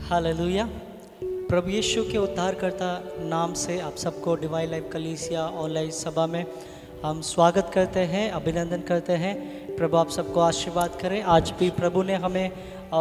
Hallelujah. प्रभु यीशु के उद्धारकर्ता नाम से आप सबको डिवाइन लाइफ कलीसिया ऑनलाइन सभा में हम स्वागत करते हैं, अभिनंदन करते हैं। प्रभु आप सबको आशीर्वाद करें। आज भी प्रभु ने हमें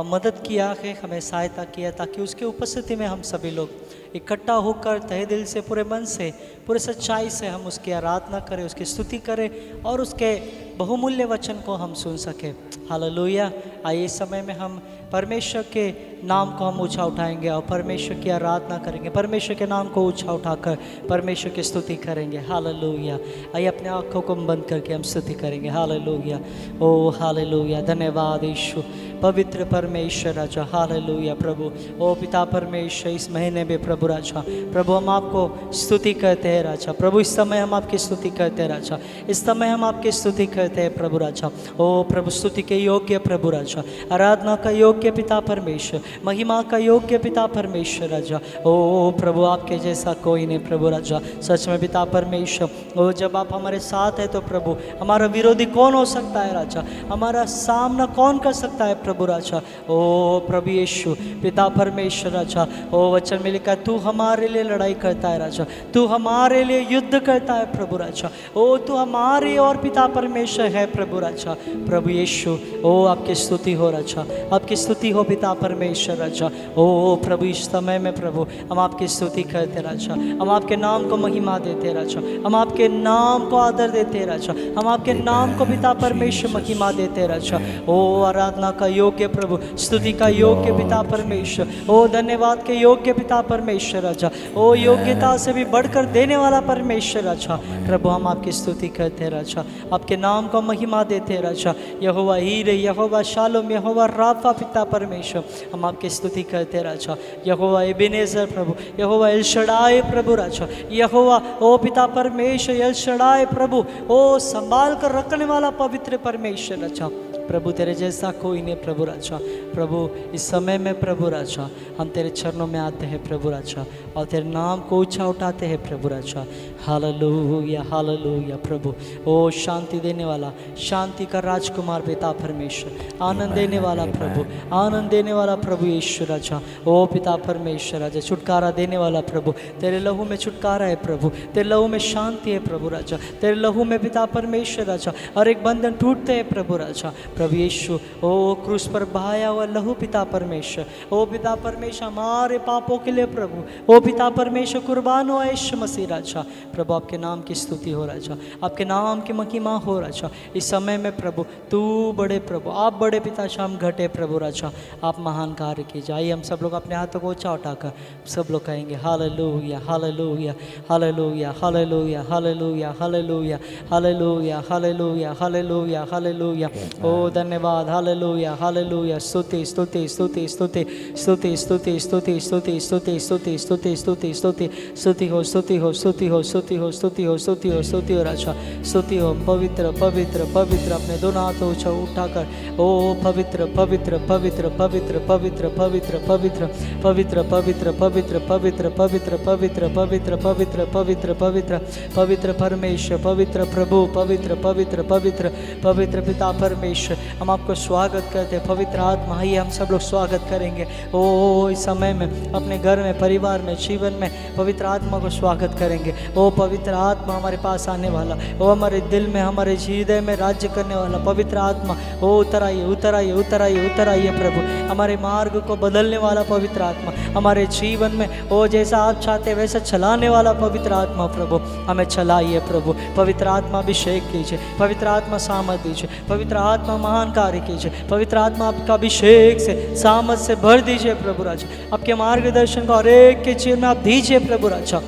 मदद किया है, हमें सहायता किया ताकि उसके उपस्थिति में हम सभी लोग इकट्ठा होकर तहे दिल से, पूरे मन से, पूरे सच्चाई से हम उसकी आराधना करें, उसकी स्तुति करें और उसके बहुमूल्य वचन को हम सुन सकें। हालेलुया। आइए इस समय में हम परमेश्वर के नाम को हम ऊंचा उठाएंगे और परमेश्वर की आराधना करेंगे। परमेश्वर के नाम को ऊंचा उठाकर परमेश्वर की स्तुति करेंगे। हालेलुया। आइए अपने आँखों को बंद करके हम स्तुति करेंगे। हालेलुया। ओ हालेलुया। धन्यवाद यीशु, पवित्र परमेश्वर राजा। हालेलुया प्रभु। ओ पिता परमेश्वर, इस महीने में प्रभु राजा, प्रभु हम आपको स्तुति करते हैं राजा। प्रभु इस समय हम आपकी स्तुति करते हैं राजा। इस समय हम आपकी स्तुति करते हैं प्रभु राजा। ओ प्रभु स्तुति के योग्य प्रभु राजा, आराधना का योग्य पिता परमेश्वर, महिमा का योग्य पिता परमेश्वर राजा। ओ प्रभु आपके जैसा कोई नहीं प्रभु राजा। सच में पिता परमेश्वर, ओ जब आप हमारे साथ है तो प्रभु हमारा विरोधी कौन हो सकता है राजा, हमारा सामना कौन कर सकता है प्रभु राजा। ओ प्रभु यीशु पिता परमेश्वर राजा, ओ वचन में लिखा है तू हमारे लिए लड़ाई करता है राजा, तू हमारे लिए युद्ध करता है प्रभु राजा। ओ तू हमारे और पिता परमेश्वर है प्रभु राजा। प्रभु यीशु, ओ आपकी स्तुति हो राजा, आपकी स्तुति हो पिता परमेश्वर राजा। ओ प्रभु इस समय में प्रभु हम आपकी स्तुति करते राजा, हम आपके नाम को महिमा देते राजा, हम आपके नाम को आदर देते राजा, हम आपके नाम को पिता परमेश्वर महिमा देते राजा। ओ आराधना का योग्य प्रभु, स्तुति का योग्य पिता परमेश्वर, ओ धन्यवाद के योग्य पिता परमेश्वर राजा, ओ योग्यता से भी बढ़कर देने वाला परमेश्वर राजा। प्रभु हम आपकी स्तुति करते राजा, आपके नाम को महिमा देते राजा। यहोवा हीरे, यहोवा शालोम, यहोवा राफा पिता परमेश्वर, हम आपकी स्तुति करते राजा। यहोवा एबेनेजर प्रभु, यहोवा एल शडाय प्रभु राजा, यहोवा ओ पिता परमेश्वर एल शडाय प्रभु, ओ संभाल कर रखने वाला पवित्र परमेश्वर राजा। प्रभु तेरे जैसा कोई नहीं प्रभु राजा। प्रभु इस समय में प्रभु राजा हम तेरे चरणों में आते हैं प्रभु राजा और तेरे नाम को ऊंचा उठाते हैं प्रभु राजा। हालेलुया, हालेलुया प्रभु। ओ शांति देने वाला, शांति का राजकुमार पिता परमेश्वर, आनंद देने वाला प्रभु, आनंद देने वाला प्रभु यीशु राजा। ओ पिता परमेश्वर राजा, छुटकारा देने वाला प्रभु, तेरे लहू में छुटकारा है प्रभु, तेरे लहू में शांति है प्रभु राजा, तेरे लहू में पिता परमेश्वर राजा हर एक बंधन टूटते हैं प्रभु राजा। प्रभु यीशु, ओ क्रूस पर बहाया हुआ लहू पिता परमेश्वर, ओ पिता परमेश्वर हमारे पापों के लिए प्रभु, ओ पिता परमेश्वर कुर्बान हो यीशु मसीह राजा। प्रभु आपके नाम की स्तुति हो राजा, आपके नाम की महिमा हो राजा। इस समय में प्रभु तू बड़े प्रभु, आप बड़े पिता शाम घटे प्रभु राजा, आप महान कार्य कीजिए। आइए हम सब लोग अपने हाथों को ऊंचा उठाकर सब लोग कहेंगे हालेलुया, हालेलुया, हालेलुया, हालेलुया, हालेलुया, हालेलुया, हालेलुया, हालेलुया, हालेलुया, हालेलुया। ओ धन्यवाद। हालेलुया, हालेलुया। स्तुति, स्तुति, स्तुति, स्तुति, स्तुति, स्तुति, स्तुति, स्तुति, स्तुति, स्तुति, स्तुति, स्तुति, स्तुति, स्तुति हो, स्तुति हो, स्तुति हो, स्तुति हो, स्तुति हो, स्तुति हो, स्तुति हो राजा, स्तुति हो। पवित्र, पवित्र, पवित्र, अपने दोनों हाथों ऊंचा उठाकर ओ पवित्र, पवित्र, पवित्र, पवित्र, पवित्र, पवित्र, पवित्र, पवित्र, पवित्र, पवित्र, पवित्र, पवित्र, पवित्र, पवित्र, पवित्र, पवित्र, पवित्र, पवित्र परमेश्वर, पवित्र प्रभु, पवित्र, पवित्र, पवित्र, पवित्र पिता परमेश्वर, हम आपको स्वागत करते हैं। पवित्र आत्मा आइए हम सब लोग स्वागत करेंगे। ओ इस समय में अपने घर में, परिवार में, जीवन में पवित्र आत्मा को स्वागत करेंगे। ओ पवित्र आत्मा हमारे पास आने वाला, ओ हमारे दिल में, हमारे हृदय में राज्य करने वाला पवित्र आत्मा, ओ उतर आइए, उतर आइए, उतर आइए, उतर आइए प्रभु। हमारे मार्ग को बदलने वाला पवित्र आत्मा, हमारे जीवन में ओ जैसा आप चाहते वैसा चलाने वाला पवित्र आत्मा प्रभु हमें चलाइए प्रभु। पवित्र आत्मा अभिषेक कीजिए, पवित्र आत्मा सामर्थ दीजिए, पवित्र आत्मा महान कार्य कीजिए, पवित्र आत्मा आपका अभिषेक से, सामर्थ से भर दीजिए प्रभु राजा। आपके मार्गदर्शन को हर एक के जीवन में आप दीजिए प्रभु राजा।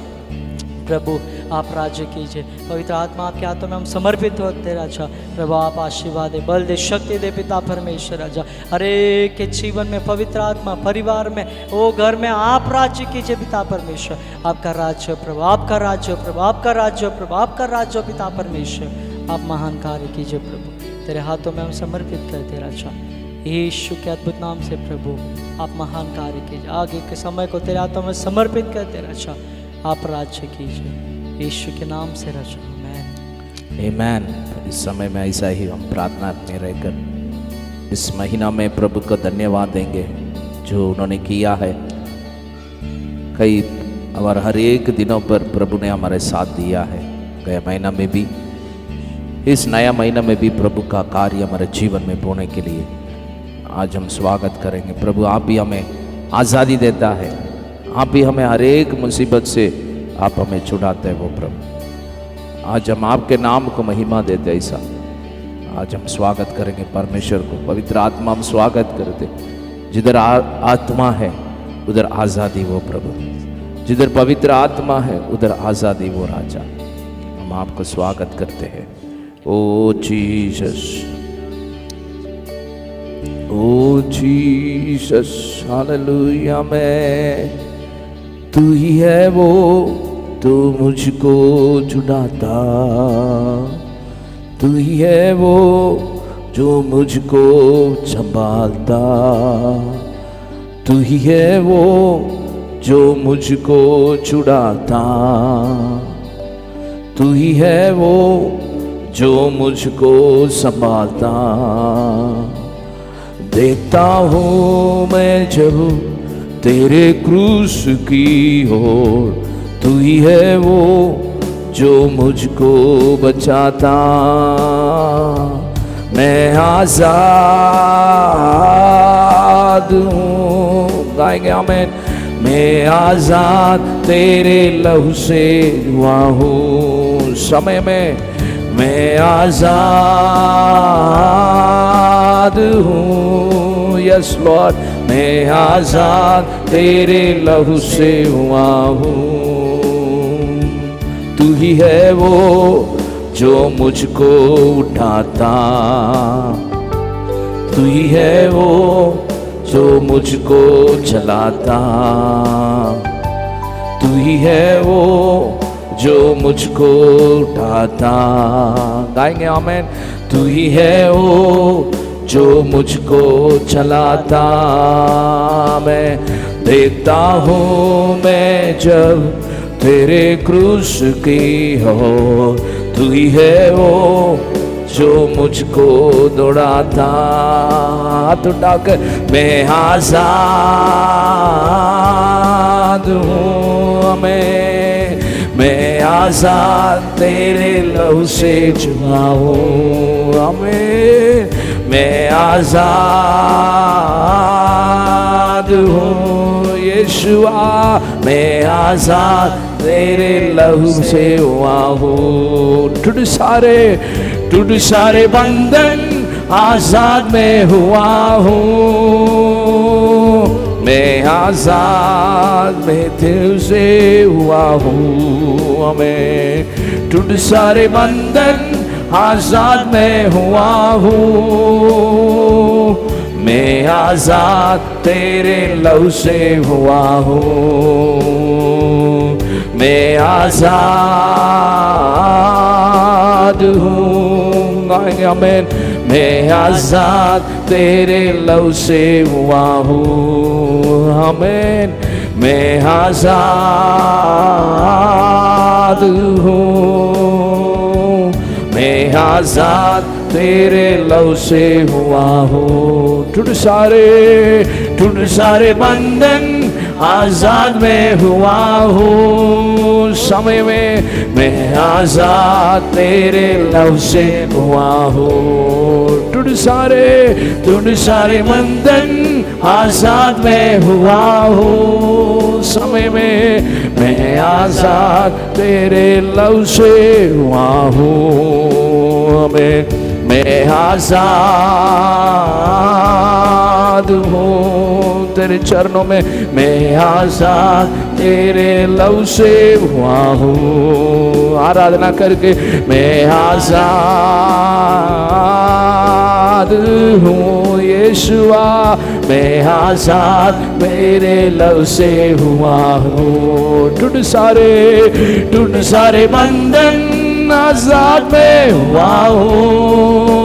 प्रभु आप राज्य कीजिए। पवित्र आत्मा आपके हाथों में हम समर्पित होते राजा। प्रभु आप आशीर्वाद दे, बल दे, शक्ति दे पिता परमेश्वर राजा। हर एक के जीवन में पवित्र आत्मा, परिवार में, ओ घर में आप राज्य कीजिए पिता परमेश्वर। आपका राज्य प्रभु, आपका राज्य प्रभु, आपका राज्य प्रभु, आपका राज्य पिता परमेश्वर। आप महान कार्य कीजिए प्रभु, तेरे हाथों में हम समर्पित करते राजा। यीशु के अद्भुत नाम से प्रभु आप महान कार्य कीजिए। आगे के समय को तेरे हाथों में समर्पित करते राजा, आप राज्य कीजिए यीशु के नाम से राजा। आमेन, आमेन। इस समय में ऐसा ही हम प्रार्थना में रहकर इस महीना में प्रभु को धन्यवाद देंगे जो उन्होंने किया है। कई और हर एक दिनों पर प्रभु ने हमारे साथ दिया है। गया महीना में भी, इस नया महीना में भी प्रभु का कार्य हमारे जीवन में होने के लिए आज हम स्वागत करेंगे। प्रभु आप भी हमें आज़ादी देता है, आप भी हमें हर एक मुसीबत से आप हमें छुड़ाते हैं। वो प्रभु आज हम आपके नाम को महिमा देते ऐसा आज हम स्वागत करेंगे परमेश्वर को। पवित्र आत्मा हम स्वागत करते, जिधर आत्मा है उधर आज़ादी वो प्रभु, जिधर पवित्र आत्मा है उधर आज़ादी वो राजा। हम आपको स्वागत करते हैं। ओ जीसस, ओ जीसस, हालेलुया। मैं तू ही है वो तो मुझको छुड़ाता, तू ही है वो जो मुझको संभालता, तू ही है वो जो मुझको छुड़ाता, तू ही है वो जो मुझको संभालता। देखता हूँ मैं जब तेरे क्रूस की ओर, तू ही है वो जो मुझको बचाता। मैं आज़ाद हूँ, गाएंगे आमीन। मैं आज़ाद तेरे लहू से हुआ हूँ। समय में मैं आज़ाद हूँ, यस लॉर्ड। मैं आज़ाद तेरे लहू से हुआ हूँ। तू ही है वो जो मुझको उठाता, तू ही है वो जो मुझको चलाता, तू ही है वो जो मुझको उठाता। गाएंगे आमीन। तू ही है वो जो मुझको चलाता। मैं देखता हूँ मैं जब तेरे क्रूस की हो, तू ही है वो जो मुझको दौड़ाता। हाथ उठाकर मैं आज़ाद हूँ, मैं आज़ाद तेरे लहू से छुआ हूँ। मैं आज़ाद हूँ यीशुआ, मैं आज़ाद तेरे लहू से हुआ हूँ। टूट सारे बंधन आज़ाद में हुआ हूँ। मैं आज़ाद में दिल से हुआ हूँ। मैं टूट सारे बंधन आज़ाद में हुआ हूँ। मैं आज़ाद तेरे लहू से हुआ हूँ। मैं आज़ाद हूँ, गाएंगे आमीन। मैं आज़ाद तेरे लहू से हुआ हूँ। आमीन। मैं आज़ाद हूँ, मैं आज़ाद तेरे लहू से हुआ हूँ। टूट सारे बंधन आज़ाद में हुआ हूँ। समय में मैं आज़ाद तेरे लहू से हुआ हूँ। टूट सारे बंधन आज़ाद में हुआ हूँ। समय में मैं आज़ाद तेरे लहू से हुआ हूँ। मैं आज़ाद हूँ तेरे चरणों में। मैं आज़ाद तेरे लहू से हुआ हूँ। आराधना करके मैं आज़ाद हूँ यीशुआ, मैं आज़ाद मेरे लहू से हुआ हूँ। टूट सारे बंधन आज़ाद में हुआ हूँ।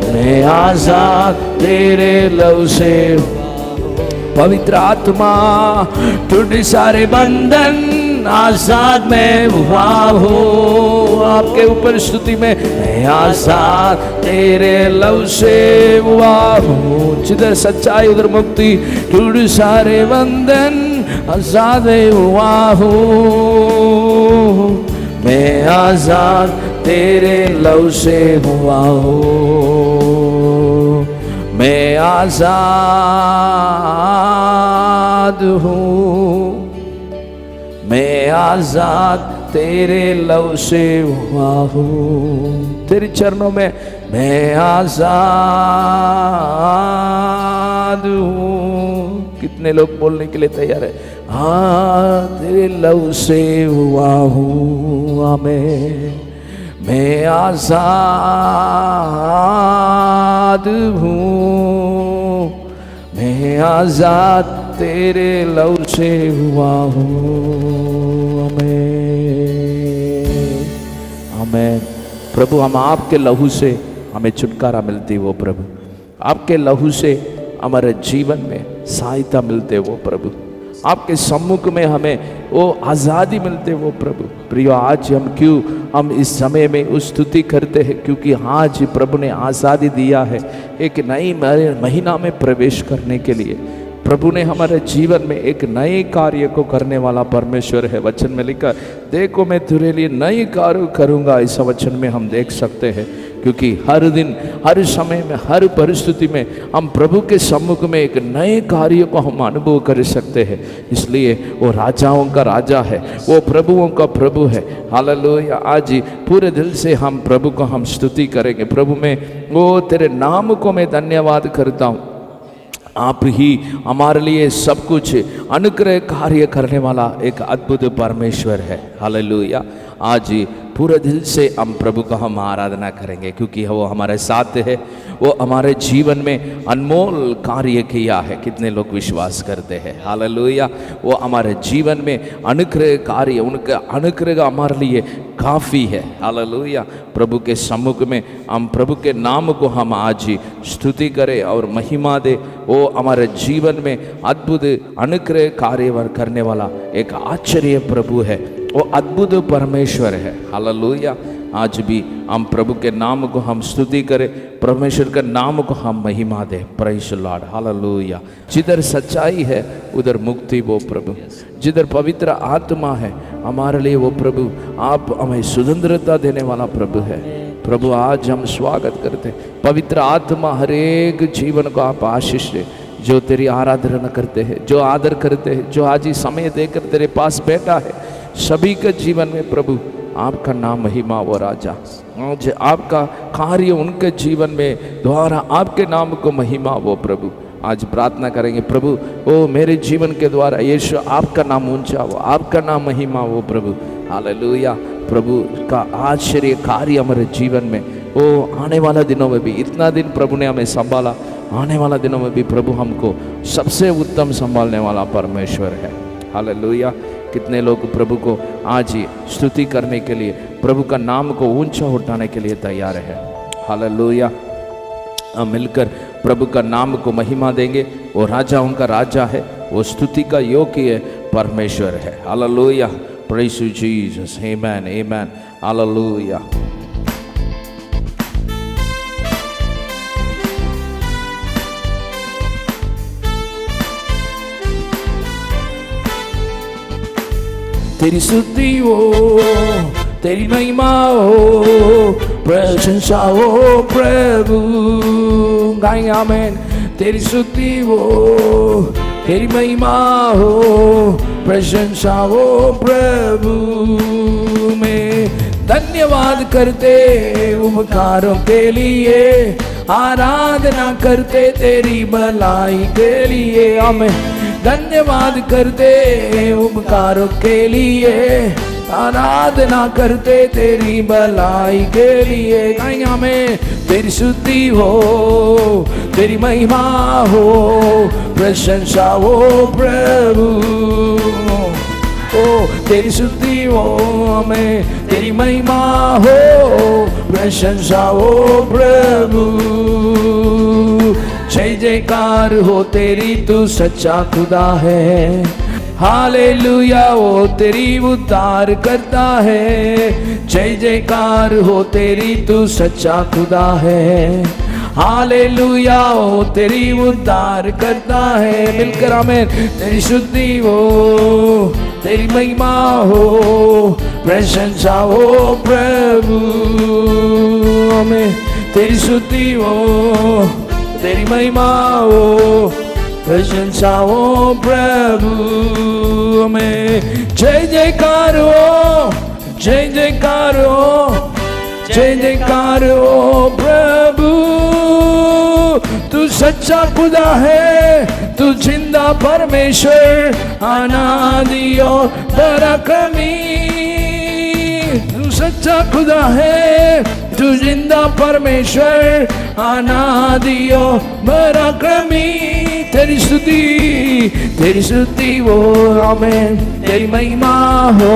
मैं आज़ाद तेरे लहू से। पवित्र आत्मा टूट सारे बंधन आजाद मैं हुआ हूँ। आपके ऊपर स्तुति में मैं आजाद तेरे लव से हुआ हूँ। जिधर सच्चाई उधर मुक्ति, टूट सारे बंधन, आजाद हुआ हूँ। मैं आजाद तेरे लव से हुआ हूँ। मैं आजाद हूँ। मैं आजाद तेरे लव से हुआ हूँ। तेरे चरणों में मैं आजाद हूँ। कितने लोग बोलने के लिए तैयार है? हाँ, तेरे लव से हुआ हूँ। आमीन। मैं आजाद हूँ। मैं आजाद तेरे लव से हुआ हूँ। आमीन, आमीन। प्रभु, हम आपके लहू से हमें छुटकारा मिलती वो प्रभु, आपके लहू से हमारे जीवन में सहायता मिलते वो प्रभु, आपके सम्मुख में हमें वो आज़ादी मिलते वो प्रभु। प्रियो, आज हम इस समय में उस स्तुति करते हैं क्योंकि आज प्रभु ने आज़ादी दिया है एक नई महीना में प्रवेश करने के लिए। प्रभु ने हमारे जीवन में एक नए कार्य को करने वाला परमेश्वर है। वचन में लिखा, देखो मैं तेरे लिए नए कार्य करूंगा। इस वचन में हम देख सकते हैं क्योंकि हर दिन, हर समय में, हर परिस्थिति में हम प्रभु के सम्मुख में एक नए कार्य को हम अनुभव कर सकते हैं। इसलिए वो राजाओं का राजा है, वो प्रभुओं का प्रभु है। हालेलुया। आज पूरे दिल से हम प्रभु को हम स्तुति करेंगे। प्रभु, मैं वो तेरे नाम को मैं धन्यवाद करता हूँ। आप ही हमारे लिए सब कुछ अनुग्रह कार्य करने वाला एक अद्भुत परमेश्वर है। हालेलुया। आज पूरे दिल से हम प्रभु का हम आराधना करेंगे क्योंकि वो हमारे साथ है, वो हमारे जीवन में अनमोल कार्य किया है। कितने लोग विश्वास करते हैं? हालेलुया। वो हमारे जीवन में अनुग्रह कार्य, उनका अनुग्रह हमारे लिए काफ़ी है। हालेलुया। प्रभु के सम्मुख में हम प्रभु के नाम को हम आज स्तुति करें और महिमा दे। वो हमारे जीवन में अद्भुत अनुग्रह कार्य करने वाला एक आश्चर्य प्रभु है, वो अद्भुत परमेश्वर है। हालेलुया। आज भी हम प्रभु के नाम को हम स्तुति करें, परमेश्वर के नाम को हम महिमा दें। Praise the Lord. हालेलुया। जिधर सच्चाई है उधर मुक्ति वो प्रभु, जिधर पवित्र आत्मा है हमारे लिए वो प्रभु, आप हमें स्वतंत्रता देने वाला प्रभु है। प्रभु, आज हम स्वागत करते हैं। पवित्र आत्मा हर एक जीवन को आप आशीष दे, जो तेरी आराधना करते हैं, जो आदर करते हैं, जो आज ही समय देकर तेरे पास बैठा है, सभी के जीवन में प्रभु आपका नाम महिमा वो राजा, आज आपका कार्य उनके जीवन में द्वारा आपके नाम को महिमा वो प्रभु। आज प्रार्थना करेंगे प्रभु, ओ मेरे जीवन के द्वारा यीशु आपका नाम ऊंचा हो, आपका नाम महिमा हो प्रभु। हालेलुया। प्रभु का आश्चर्य कार्य हमारे जीवन में, ओ आने वाला दिनों में भी, इतना दिन प्रभु ने हमें संभाला, आने वाला दिनों में भी प्रभु हमको सबसे उत्तम संभालने वाला परमेश्वर है। हालेलुया। कितने लोग प्रभु को आज ही स्तुति करने के लिए, प्रभु का नाम को ऊंचा उठाने के लिए तैयार है। हालेलुया। हम मिलकर प्रभु का नाम को महिमा देंगे। वो राजाओं का राजा है, वो स्तुति का योग्य परमेश्वर है। Hallelujah. Praise you Jesus. Amen, amen. Hallelujah. तेरी स्तुति हो, तेरी महिमा हो, प्रशंसा हो प्रभु। गाएंगे आमेन। तेरी स्तुति हो, तेरी महिमा हो, प्रशंसा हो प्रभु। मैं धन्यवाद करते उपकारों के लिए, आराधना करते तेरी भलाई के लिए। आमेन। धन्यवाद करते उपकारों के लिए, आराधना करते तेरी भलाई के लिए। हमें तेरी स्तुति हो, तेरी महिमा हो, प्रशंसा हो प्रभु। ओ तेरी स्तुति हो, हमें तेरी महिमा हो, प्रशंसा हो प्रभु। जय जयकार हो तेरी, तू सच्चा खुदा है। हालेलुया वो तेरी उद्धार करता है, जय जयकार हो तेरी तू सच्चा खुदा है। हालेलुया वो तेरी उद्धार करता है, मिलकर आमेन। तेरी शुद्धि हो, तेरी महिमा हो, प्रशंसा हो प्रभु, आमेन। तेरी शुद्धि हो, तेरी महिमा हो, प्रशंसा हो प्रभु में। जय जयकार हो, जय जयकार हो, जय जयकार हो प्रभु। तू सच्चा खुदा है, तू जिंदा परमेश्वर, अनादि और पराक्रमी। तू सच्चा खुदा है, तू जिंदा परमेश्वर, अनादि और पराक्रमी। तेरी स्तुति वो आमेन। तेरी महिमा हो,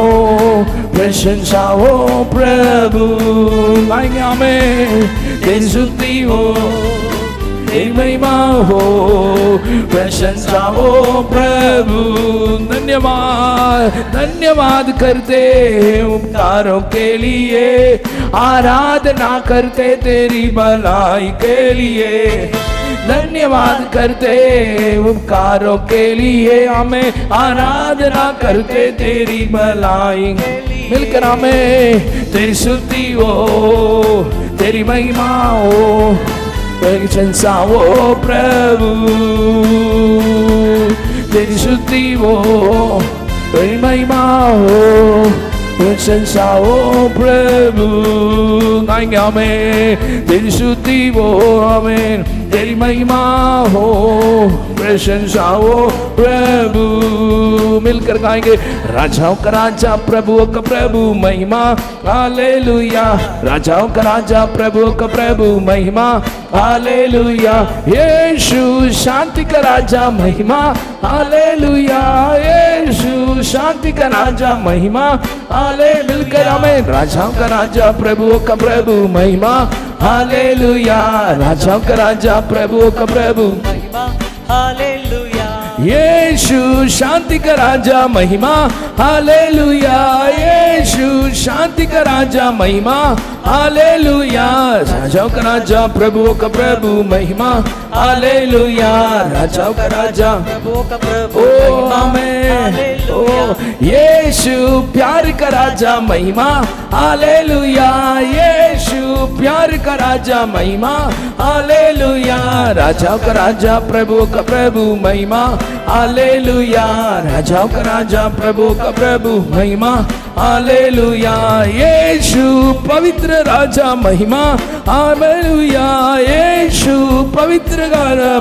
प्रशंसा हो प्रभु, आमेन। तेरी स्तुति हो, तेरी महिमा हो, प्रशंसा हो प्रभु। धन्यवाद धन्यवाद करते उपकारों के लिए, आराधना करते तेरी भलाई के लिए। धन्यवाद करते उपकारों के लिए, हमें आराधना करते तेरी भलाई। मिलकर हमें तेरी स्तुति हो, तेरी महिमा हो, प्रशंसा हो प्रभु। तेरी स्तुति हो, तेरी महिमा हो, प्रशंसा हो प्रभु। गाएंगे हमें तेरी स्तुति हो, हमें तेरी महिमा हो, प्रशंसा हो प्रभु। मिलकर गाएंगे राजाओं का राजा प्रभुओं का प्रभु महिमा, हालेलुया। राजाओं का राजा प्रभुओं का प्रभु महिमा, हालेलुया। यीशु शांति का राजा महिमा, हालेलुया। यीशु शांति का राजा महिमा, हाले। मिलकर हमें राजाओं का राजा प्रभुओं का प्रभु महिमा, हालेलुया। राजाओं का राजा प्रभुओं का प्रभु महिमा, हालेलुया। यीशु शांति का राजा महिमा, हालेलुया। यीशु शांति का राजा महिमा, हालेलुया। राजाओं का राजा प्रभुओं का प्रभु महिमा, हालेलुया। राजाओं का राजा प्रभुओं का प्रभु ओ आमेन। ओ यीशु प्यार का राजा महिमा, हालेलुया। यीशु प्यार का राजा महिमा, हालेलुया। राजाओं का राजा प्रभुओं का प्रभु महिमा, हालेलुया। राजाओं का राजा प्रभुओं का प्रभु महिमा, हालेलुया। यीशु पवित्र राजा महिमा, हालेलुया। यीशु पवित्र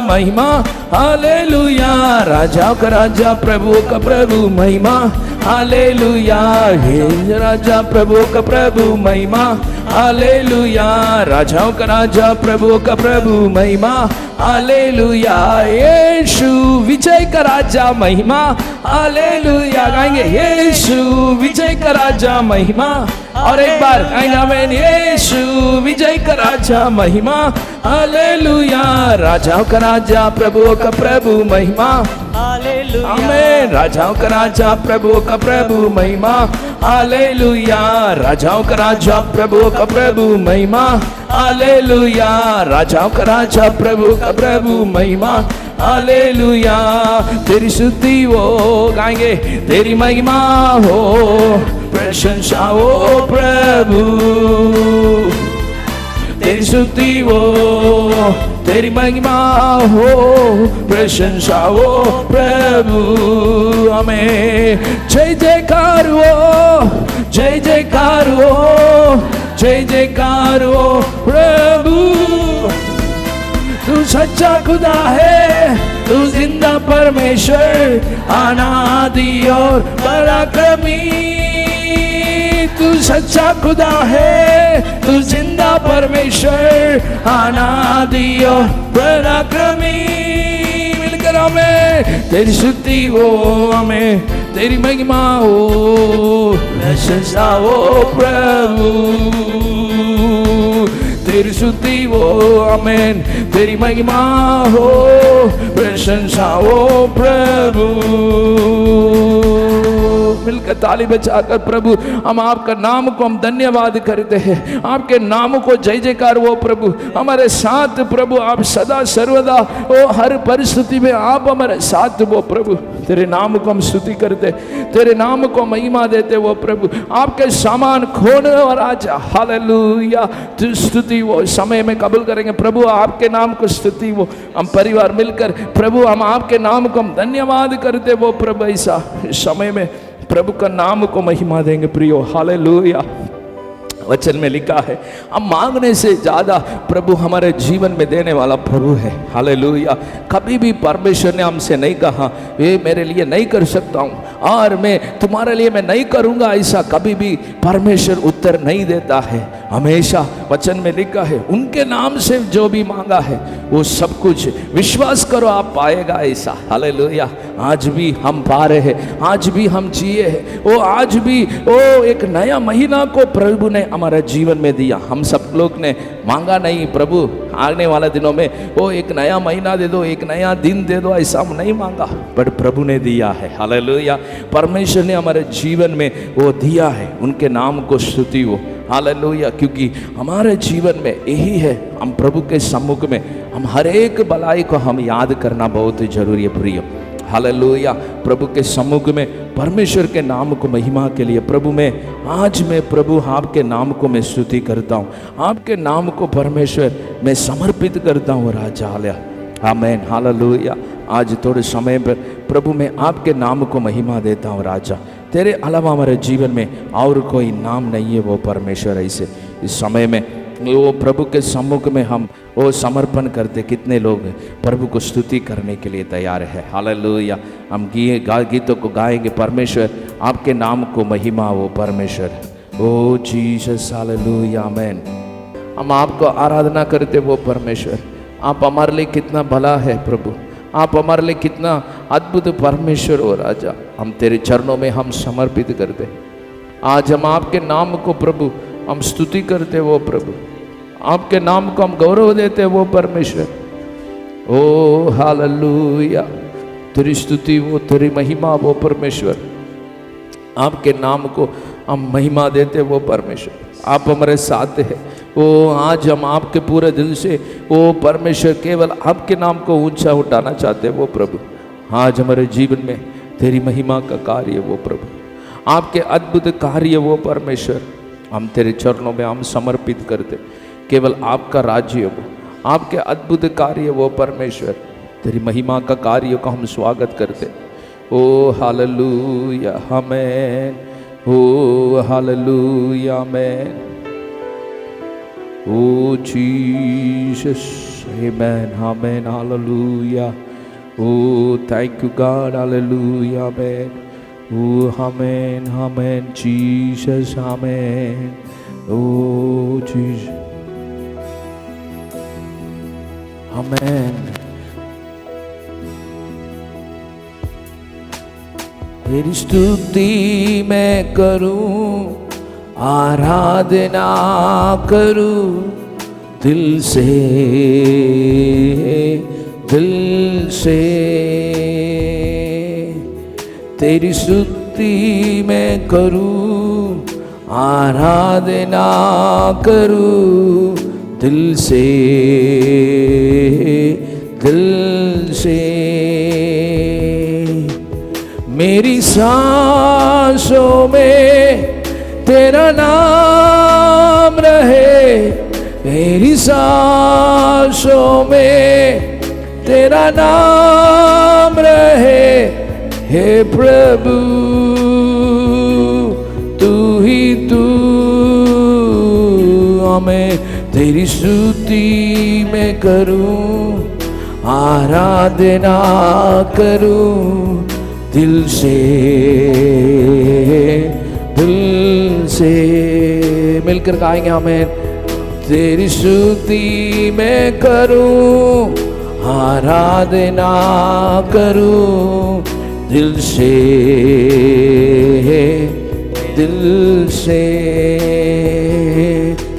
महिमा, हालेलुया। राजाओं का राजा प्रभुओं का प्रभु महिमा, हालेलुया। हे राजा प्रभुओं का प्रभु महिमा, हालेलुया। राजाओं का राजा प्रभुओं का प्रभु महिमा, हालेलुया। यीशु विजय का राजा महिमा, हालेलुया। गाएंगे यीशु विजय का राजा महिमा, और एक बार गाएंगे आमेन। यीशु विजय का राजा महिमा, हालेलुया। राजाओं का राजा प्रभुओं का प्रभु महिमा, हालेलुया। आमेन। राजाओं का राजा प्रभुओं का प्रभु महिमा, हालेलुया। राजाओं का राजा प्रभुओं का प्रभु महिमा, हालेलुया। राजाओं का राजा प्रभु का प्रभु महिमा, हालेलुया। तेरी स्तुति हो, गाएंगे तेरी महिमा हो, प्रशंसा हो प्रभु। तेरी स्तुति हो, तेरी महिमा हो, प्रशंसा हो प्रभु। हमें जय जयकार हो, जय जयकार हो, जय जयकार हो प्रभु। तू सच्चा खुदा है, तू जिंदा परमेश्वर, अनादि और पराक्रमी। तू सच्चा खुदा है, तू जिंदा परमेश्वर, अनादि और पराक्रमी। मिलकर हमें तेरी स्तुति हो, हमें तेरी महिमा हो, प्रशंसा हो प्रभु। तेरी स्तुति हो, आमेन। तेरी महिमा हो, प्रशंसा हो प्रभु। मिलकर ताली बजाकर प्रभु हम आपका नाम को हम धन्यवाद करते हैं। आपके नाम को जय जयकार वो प्रभु हमारे साथ प्रभु, आप सदा सर्वदा ओ हर परिस्थिति में आप हमारे साथ वो प्रभु। तेरे नाम को हम स्तुति करते, तेरे नाम को महिमा देते वो प्रभु। आपके सामान खोने और राजा हालेलुया। तो स्तुति वो समय में कबूल करेंगे प्रभु, आपके नाम को स्तुति वो हम परिवार मिलकर प्रभु हम आपके नाम को हम धन्यवाद करते वो प्रभु। ऐसा समय में प्रभु का नाम को महिमा देंगे प्रियो हालेलुया। वचन में लिखा है हम मांगने से ज्यादा प्रभु हमारे जीवन में देने वाला प्रभु है हालेलुया। कभी भी परमेश्वर ने हमसे नहीं कहा ये मेरे लिए नहीं कर सकता हूँ और मैं तुम्हारे लिए मैं नहीं करूँगा, ऐसा कभी भी परमेश्वर उत्तर नहीं देता है। हमेशा वचन में लिखा है उनके नाम से जो भी मांगा है वो सब कुछ विश्वास करो आप पाएगा, ऐसा हालेलुया। आज भी हम पा रहे हैं, आज भी हम जिए हैं, वो आज भी वो एक नया महीना को प्रभु ने हमारे जीवन में दिया। हम सब लोग ने मांगा नहीं प्रभु आने वाले दिनों में वो एक नया महीना दे दो, एक नया दिन दे दो, ऐसा हम नहीं मांगा, पर प्रभु ने दिया है हालेलुया। परमेश्वर ने हमारे जीवन में वो दिया है, उनके नाम को स्तुति हो हालेलुया। क्योंकि हमारे जीवन में यही है, हम प्रभु के सम्मुख में हम हर एक भलाई को हम याद करना बहुत ही जरूरी है प्रिय हालेलुया। प्रभु के सम्मुख में परमेश्वर के नाम को महिमा के लिए प्रभु में आज मैं प्रभु आपके नाम को मैं स्तुति करता हूँ, आपके नाम को परमेश्वर मैं समर्पित करता हूँ राजा हालेलुया आमीन हालेलुया। आज थोड़े समय पर प्रभु मैं आपके नाम को महिमा देता हूँ राजा। तेरे अलावा हमारे जीवन में और कोई नाम नहीं है वो परमेश्वर। ऐसे इस समय में वो प्रभु के सम्मुख में हम वो समर्पण करते। कितने लोग प्रभु को स्तुति करने के लिए तैयार है हालेलुया। हम गीतों को गाएंगे परमेश्वर आपके नाम को महिमा वो परमेश्वर ओ जीसस हालेलुया आमीन। हम आपको आराधना करते वो परमेश्वर, आप हमारे लिए कितना भला है प्रभु, आप हमारे लिए कितना अद्भुत परमेश्वर हो राजा। हम तेरे चरणों में हम समर्पित करते। आज हम आपके नाम को प्रभु हम स्तुति करते वो प्रभु, आपके नाम को हम गौरव देते वो परमेश्वर ओ हालेलुया। तेरी स्तुति वो तेरी महिमा वो परमेश्वर, आपके नाम को हम महिमा देते वो परमेश्वर। आप हमारे साथ है वो आज हम आपके पूरे दिल से वो परमेश्वर केवल आपके नाम को ऊंचा उठाना चाहते वो प्रभु। आज हमारे जीवन में तेरी महिमा का कार्य वो प्रभु, आपके अद्भुत कार्य वो परमेश्वर हम तेरे चरणों में हम समर्पित करते। केवल आपका राज्य वो, आपके अद्भुत कार्य वो परमेश्वर, तेरी महिमा का कार्य को हम स्वागत करते। ओ हालेलुया आमीन, ओ हालेलुया आमीन, ओ जीसस आमीन आमीन हालेलुया। ओ थैंक यू गॉड हालेलुया आमीन, ओ आमीन आमीन जीसस आमीन, ओ जीसस आमीन। तेरी स्तुति मैं करूं, आराधना करूं दिल से, दिल से। तेरी स्तुति मैं करूं, आराधना करूं दिल से, दिल से। मेरी सांसों में तेरा नाम रहे, मेरी सांसों में तेरा नाम रहे। हे प्रभु तू ही तू, हमें तेरी स्तुति मैं करूं, आराधना करूं दिल से, दिल से। मिलकर गाएंगे हमें। तेरी स्तुति मैं करूं, आराधना करूं दिल से, दिल से।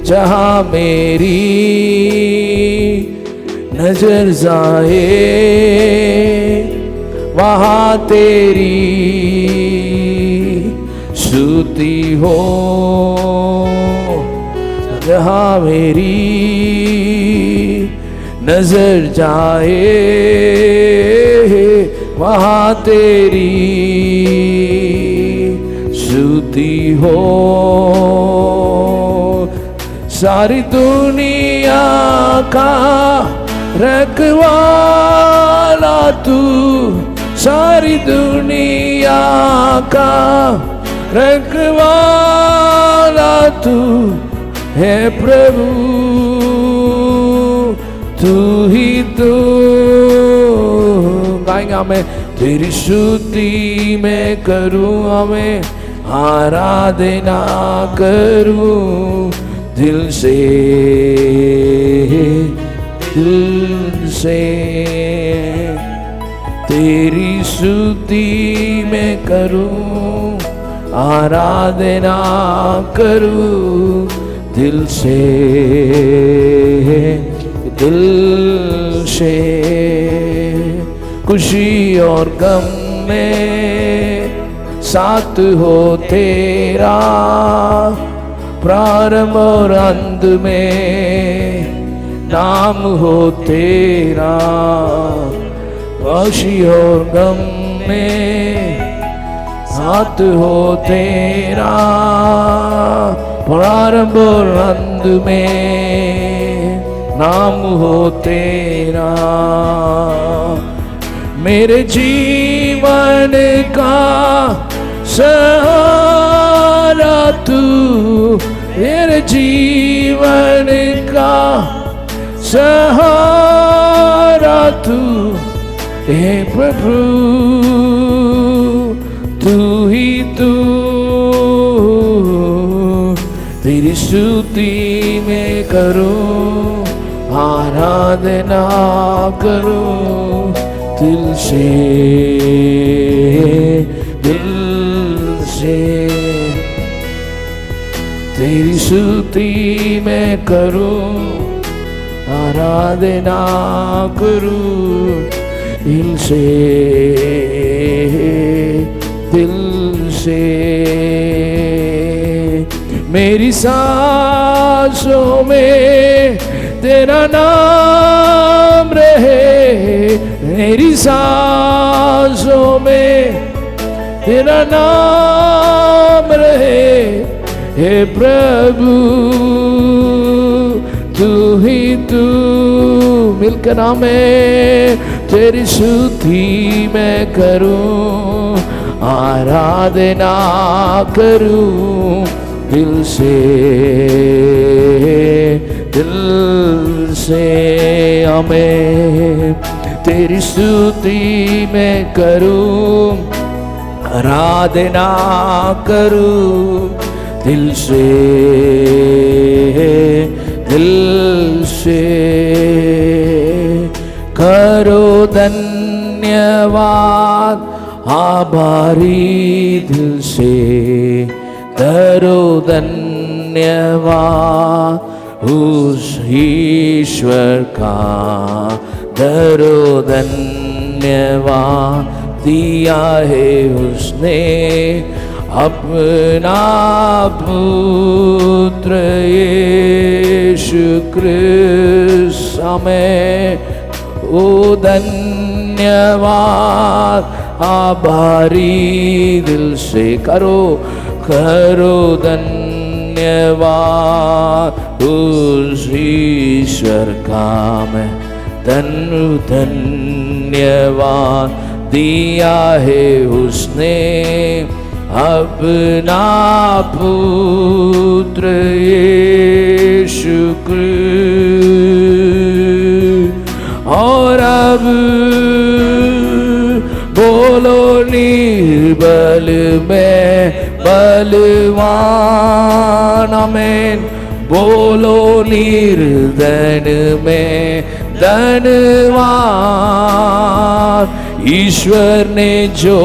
जहां मेरी नजर जाए वहां तेरी स्तुति हो जहाँ मेरी नजर जाए वहाँ तेरी स्तुति हो। सारी दुनिया का रखवाला तू, सारी दुनिया का रखवाला तू है प्रभु, तू ही तू। गाएंगे हमें तेरी स्तुति मैं करूं, हमें आराधना करूं दिल से, दिल से। तेरी स्तुति मैं करूं, आराधना करूं दिल से, दिल से। खुशी और गम में साथ हो तेरा, प्रारंभ और अंत में नाम हो तेरा। खुशी और गम में साथ हो तेरा, प्रारंभ और अंत में नाम हो तेरा। मेरे जीवन का सहारा तू, मेरे जीवन का सहारा तू हे प्रभु, तू ही तू। तेरी स्तुति मैं करूं, आराधना करूं दिल से, दिल से। तेरी स्तुति मैं करूं, आराधना करूं दिल से, दिल से। मेरी सांसों में तेरा नाम रहे, मेरी सांसों में तेरा नाम रहे हे प्रभु, तू ही तू। मिलकर हमें तेरी स्तुति मैं करूं, आराधना करूं दिल से, दिल से। हमें तेरी स्तुति मैं करूं, आराधना करूं दिल से, दिल से। करो धन्यवाद आभारी दिल से, करो धन्यवाद उस ईश्वर का, करो धन्यवाद दिया है उसने अपना पुत्र यीशु क्रिस्त हमें। ओ धन्यवाद आभारी दिल से करो, करो धन्यवाद उस ईश्वर का मैं। धन्यवाद दिया है उसने अपना पुत्र यीशु क्रिस्त। और अब बोलो निर्बल में बलवान, आमीन। बोलो निर्धन में धनवान, ईश्वर ने जो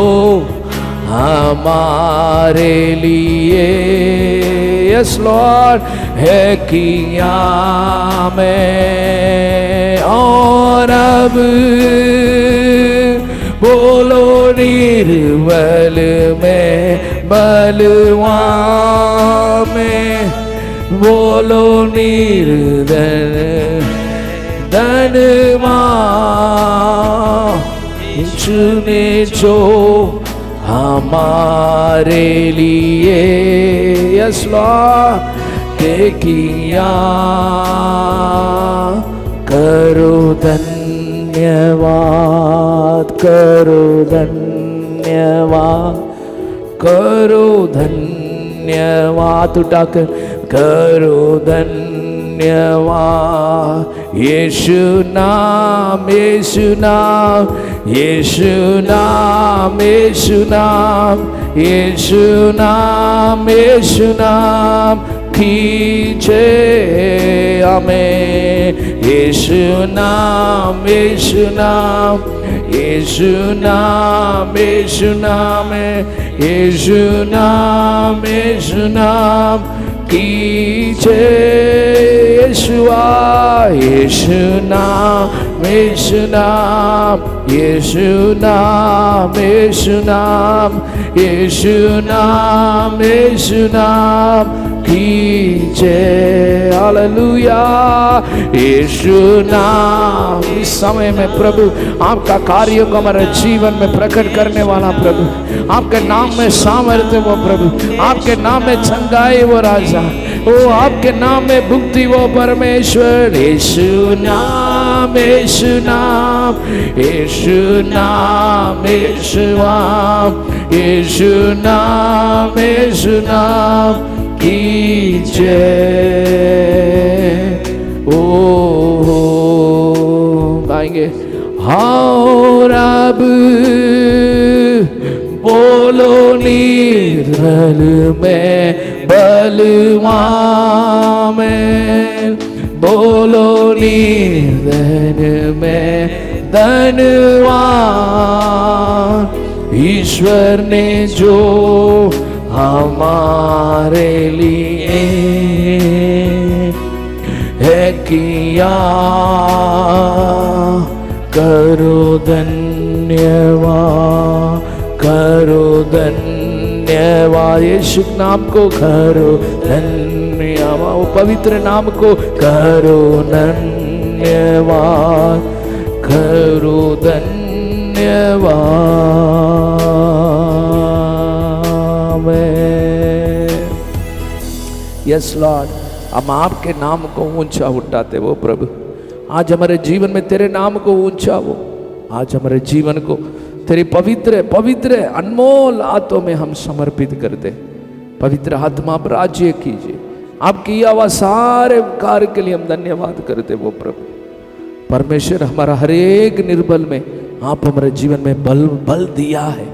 हमारे लिए यस लॉर्ड है किया में। और अब बोलो निर्बल में बलवान में बोलो निर्धन धनवान यीशु ने जो हमारे लिए किया करो धन्यवाद करो धन्यवाद करो धन्यवाद उठाकर करो धन्यवाद यीशु नाम यीशु नाम यीशु नाम यीशु नाम यीशु नाम यीशु नाम कीजे हमें यीशु नाम यीशु नाम यीशु नाम यीशु नाम यीशु नाम यीशु नाम कीजे यीशुआ यीशु नाम यीशु नाम यीशु नाम यीशु नाम यीशु नाम यीशु नाम कीजे हालेलुया यीशु नाम इस समय में प्रभु आपका कार्य को हमारे जीवन में प्रकट करने वाला प्रभु आपके नाम में सामर्थ्य वो प्रभु आपके नाम में चंगाई वो राजा ओ आपके नाम में मुक्ति वो परमेश्वर यीशु नाम यीशु नाम यीशु नाम यीशु नाम यीशु नाम यीशु नाम कीजे ओ गाएंगे और अब बोलो निर्धन में बलवान में बोलो निर्धन में धनवान ईश्वर ने जो हमारे लिए है किया करो धन्यवाद करो धन्यवाद यीशु नाम को करो धन्यवाद वो पवित्र नाम को करो धन्यवाद करो धन्यवाद यस लॉर्ड हम आपके नाम को ऊंचा उठाते वो प्रभु आज हमारे जीवन में तेरे नाम को ऊंचा वो आज हमारे जीवन को तेरी पवित्र पवित्र अनमोल हाथों में हम समर्पित करते पवित्र आत्मा आप राज्य कीजिए आप किया हुआ सारे कार्य के लिए हम धन्यवाद करते वो प्रभु परमेश्वर हमारा हर एक निर्बल में आप हमारे जीवन में बल दिया है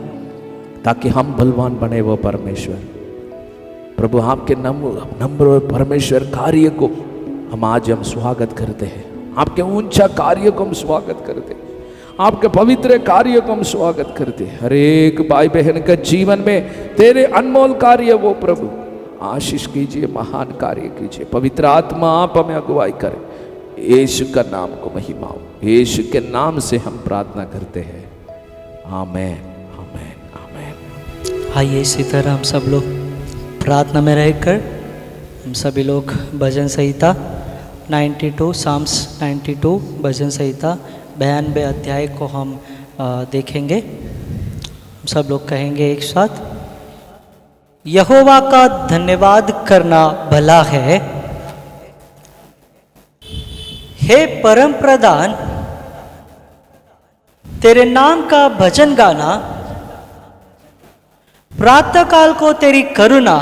ताकि हम बलवान बने वो परमेश्वर प्रभु आपके नम्र परमेश्वर कार्य को हम आज हम स्वागत करते हैं आपके ऊंचा कार्य को हम स्वागत करते हैं आपके पवित्र कार्य को हम स्वागत करते हैं हर एक भाई बहन का जीवन में तेरे अनमोल कार्य वो प्रभु आशीष कीजिए महान कार्य कीजिए पवित्र आत्मा आप हमें अगुवाई करें यीशु का नाम को महिमा हो यीशु के नाम से हम प्रार्थना करते हैं आमेन आमेन आमेन आइए इसी तरह हम सब लोग प्रार्थना में रहकर हम सभी लोग भजन संहिता 92 साम्स 92 भजन संहिता 92 अध्याय को हम देखेंगे हम सब लोग कहेंगे एक साथ यहोवा का धन्यवाद करना भला है हे परम प्रधान तेरे नाम का भजन गाना प्रातः काल को तेरी करुणा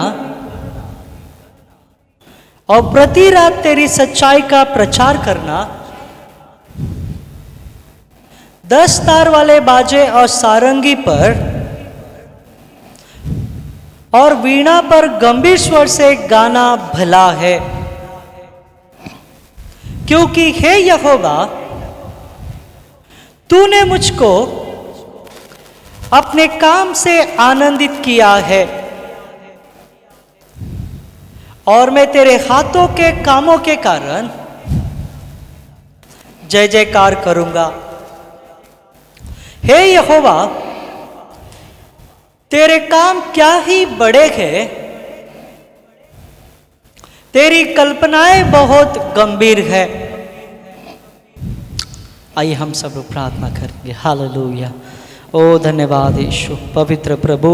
और प्रति रात तेरी सच्चाई का प्रचार करना 10 तार वाले बाजे और सारंगी पर और वीणा पर गंभीर स्वर से गाना भला है क्योंकि हे यहोवा तूने मुझको अपने काम से आनंदित किया है और मैं तेरे हाथों के कामों के कारण जय जयकार करूंगा हे यहोवा तेरे काम क्या ही बड़े हैं, तेरी कल्पनाएं बहुत गंभीर है। आइए हम सब लोग प्रार्थना करेंगे। हालेलुया। ओ धन्यवाद यीशु, पवित्र प्रभु,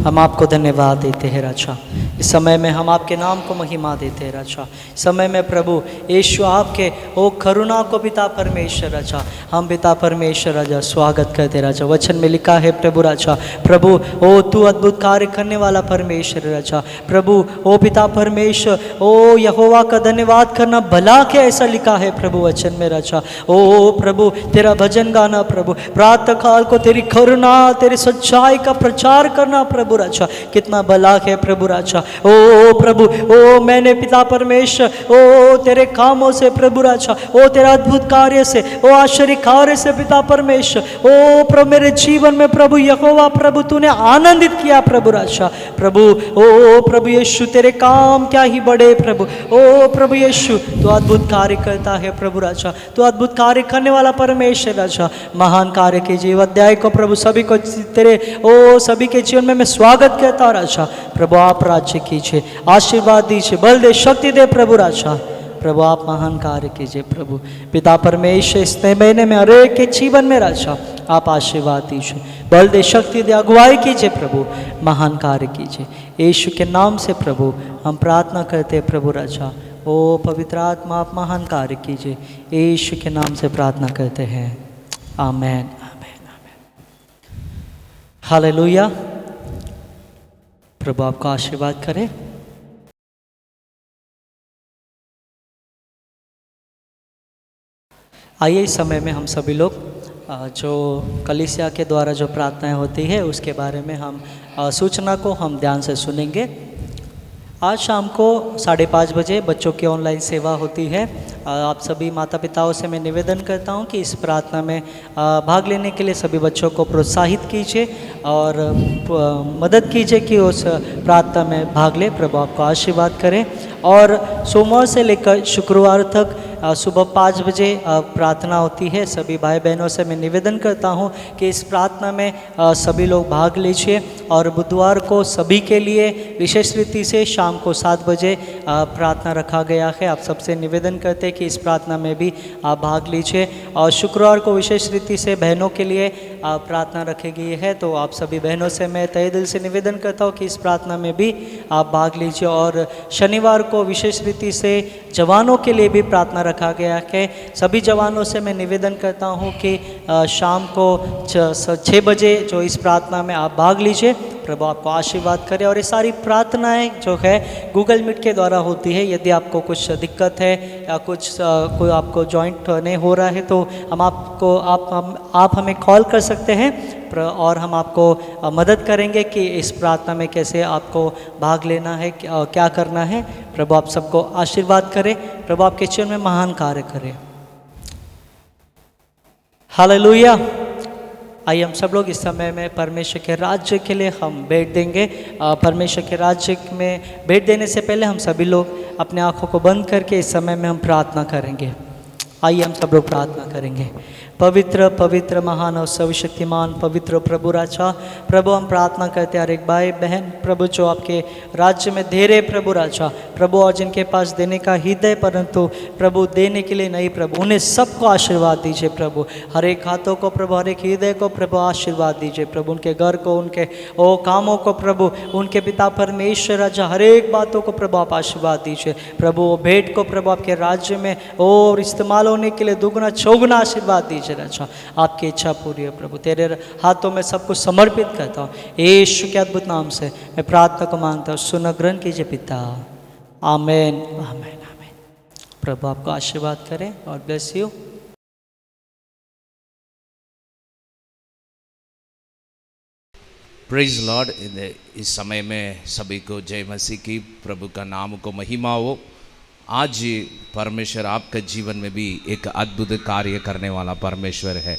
हम आपको धन्यवाद देते हैं राजा। इस समय में हम आपके नाम को महिमा देते हैं राजा। इस समय में प्रभु यीशु आपके ओ करुणा को पिता परमेश्वर राजा, हम पिता परमेश्वर राजा स्वागत करते राजा। वचन में लिखा है प्रभु राजा, प्रभु ओ तू अद्भुत कार्य करने वाला परमेश्वर राजा। प्रभु ओ पिता परमेश्वर, ओ यहोवा का धन्यवाद करना भला के ऐसा लिखा है प्रभु वचन में राजा। ओ प्रभु तेरा भजन गाना प्रभु, प्रातः काल को तेरी करुणा तेरी सच्चाई का प्रचार करना प्रभु राजा, कितना भला है प्रभु राजा। ओ प्रभु ओ मैंने पिता परमेश्वर ओ तेरे कामों से प्रभु राजा, ओ तेरा अद्भुत कार्य से, ओ आश्चर्य कार्य से पिता परमेश्वर, ओ प्रभु मेरे जीवन में प्रभु यहोवा प्रभु तूने आनंदित किया प्रभु राजा। प्रभु ओ प्रभु यीशु तेरे काम क्या ही बड़े प्रभु। ओ प्रभु यीशु तू अद्भुत कार्य करता है प्रभु राजा, तू अद्भुत कार्य करने वाला परमेश्वर राजा। महान कार्य के जीव अध्याय को प्रभु सभी को तेरे ओ सभी के जीवन में मैं स्वागत करता हूँ राजा। प्रभु आप राज्य कीजिए, आशीर्वाद दीजिए, बल दे, शक्ति दे प्रभु राजा। प्रभु आप महान कार्य कीजिए प्रभु पिता परमेश्वर। इस नए महीने में हरेक के जीवन में राजा आप आशीर्वाद दीजिए, बल दे, शक्ति दे, अगुवाई कीजिए प्रभु, महान कार्य कीजिए यीशु के नाम से प्रभु हम प्रार्थना करते हैं प्रभु राजा। ओ पवित्र आत्मा आप महान कार्य कीजिए, यीशु के नाम से प्रार्थना करते हैं, आमेन। हालेलुया। प्रभु आपको आशीर्वाद करे। आइए इस समय में हम सभी लोग जो कलीसिया के द्वारा जो प्रार्थनाएं होती है उसके बारे में हम सूचना को हम ध्यान से सुनेंगे। आज शाम को 5:30 बजे बच्चों की ऑनलाइन सेवा होती है। आप सभी माता पिताओं से मैं निवेदन करता हूं कि इस प्रार्थना में भाग लेने के लिए सभी बच्चों को प्रोत्साहित कीजिए और मदद कीजिए कि उस प्रार्थना में भाग ले। प्रभु आपको आशीर्वाद करें। और सोमवार से लेकर शुक्रवार तक सुबह 5 बजे प्रार्थना होती है। सभी भाई बहनों से मैं निवेदन करता हूं कि इस प्रार्थना में सभी लोग भाग लीजिए। और बुधवार को सभी के लिए विशेष रीति से शाम को 7 बजे प्रार्थना रखा गया है। आप सबसे निवेदन करते हैं कि इस प्रार्थना में भी आप भाग लीजिए। और शुक्रवार को विशेष रीति से बहनों के लिए प्रार्थना रखी गई है, तो आप सभी बहनों से मैं तहे दिल से निवेदन करता हूँ कि इस प्रार्थना में भी आप भाग लीजिए। और शनिवार को विशेष रीति से जवानों के लिए भी प्रार्थना रखा गया है। सभी जवानों से मैं निवेदन करता हूँ कि शाम को 6 बजे जो इस प्रार्थना में आप भाग लीजिए। प्रभु आपको आशीर्वाद करे। और ये सारी प्रार्थनाएं जो है गूगल मीट के द्वारा होती है। यदि आपको कुछ दिक्कत है या कुछ कोई आपको जॉइंट नहीं हो रहा है तो आप हमें कॉल कर सकते हैं और हम आपको मदद करेंगे कि इस प्रार्थना में कैसे आपको भाग लेना है, क्या करना है। प्रभु आप सबको आशीर्वाद करे। प्रभु आपके जीवन में महान कार्य करे। हालेलुया। आइए हम सब लोग इस समय में परमेश्वर के राज्य के लिए हम भेंट देंगे। परमेश्वर के राज्य में भेंट देने से पहले हम सभी लोग अपने आँखों को बंद करके इस समय में हम प्रार्थना करेंगे। आइए हम सब लोग प्रार्थना करेंगे। पवित्र पवित्र महान और सर्वशक्तिमान पवित्र प्रभु राजा, प्रभु हम प्रार्थना करते हैं हर एक भाई बहन प्रभु जो आपके राज्य में दे रहे प्रभु राजा, प्रभु और जिनके पास देने का हृदय परंतु प्रभु देने के लिए नहीं, प्रभु उन्हें सबको आशीर्वाद दीजिए। प्रभु हर एक हाथों को, प्रभु हर एक हृदय को प्रभु आशीर्वाद दीजिए। प्रभु उनके घर को, उनके ओ कामों को, प्रभु उनके पिता परमेश्वर राजा हर एक बातों को प्रभु आप आशीर्वाद दीजिए। प्रभु वो भेंट को प्रभु आपके राज्य में और इस्तेमाल होने के लिए दुगना चौगुना आशीर्वाद दीजिए राजा। आपकी इच्छा पूरी है प्रभु। तेरे हाथों में सब कुछ समर्पित करता हूँ यीशु के अद्भुत नाम से मैं प्रार्थना को मांगता हूँ। सुन ग्रहण कीजिए पिता। आमेन आमेन आमेन। प्रभु आपको आशीर्वाद करें और ब्लेस यू। Praise Lord. इस समय में सभी को जय मसीह की। प्रभु का नाम को महिमा हो। आज परमेश्वर आपके जीवन में भी एक अद्भुत कार्य करने वाला परमेश्वर है।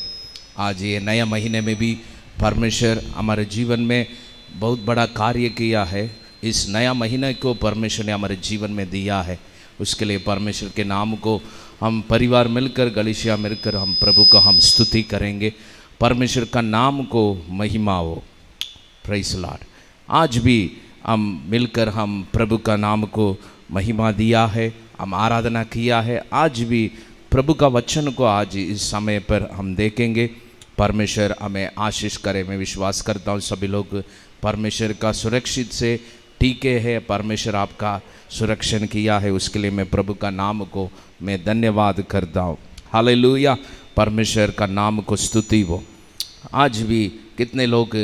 आज ये नया महीने में भी परमेश्वर हमारे जीवन में बहुत बड़ा कार्य किया है। इस नया महीने को परमेश्वर ने हमारे जीवन में दिया है। उसके लिए परमेश्वर के नाम को हम परिवार मिलकर, गलीशिया मिलकर हम प्रभु को हम स्तुति करेंगे। परमेश्वर का नाम को महिमा हो। Praise Lord. आज भी हम मिलकर हम प्रभु का नाम को महिमा दिया है, हम आराधना किया है। आज भी प्रभु का वचन को आज इस समय पर हम देखेंगे। परमेश्वर हमें आशीष करे। मैं विश्वास करता हूँ सभी लोग परमेश्वर का सुरक्षित से टीके हैं। परमेश्वर आपका सुरक्षण किया है, उसके लिए मैं प्रभु का नाम को मैं धन्यवाद करता हूँ। हालेलुया, परमेश्वर का नाम को स्तुति हो। आज भी कितने लोग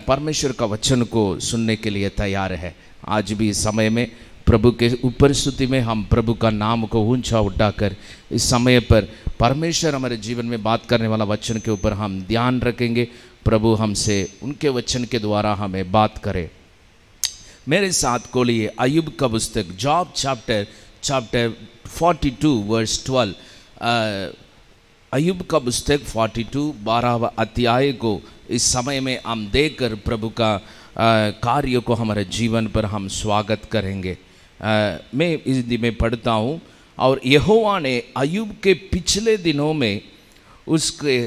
परमेश्वर का वचन को सुनने के लिए तैयार है। आज भी इस समय में प्रभु के ऊपर स्तुति में हम प्रभु का नाम को ऊंचा उठाकर इस समय पर परमेश्वर हमारे जीवन में बात करने वाला वचन के ऊपर हम ध्यान रखेंगे। प्रभु हमसे उनके वचन के द्वारा हमें बात करे। मेरे साथ खोलिए अय्यूब का पुस्तक, जॉब चैप्टर 42 वर्स 12। अय्यूब का पुस्तक 42 12वां अध्याय को इस समय में हम देखकर प्रभु का कार्य को हमारे जीवन पर हम स्वागत करेंगे। मैं इस दिन में पढ़ता हूँ, और यहोवा ने अय्यूब के पिछले दिनों में उसके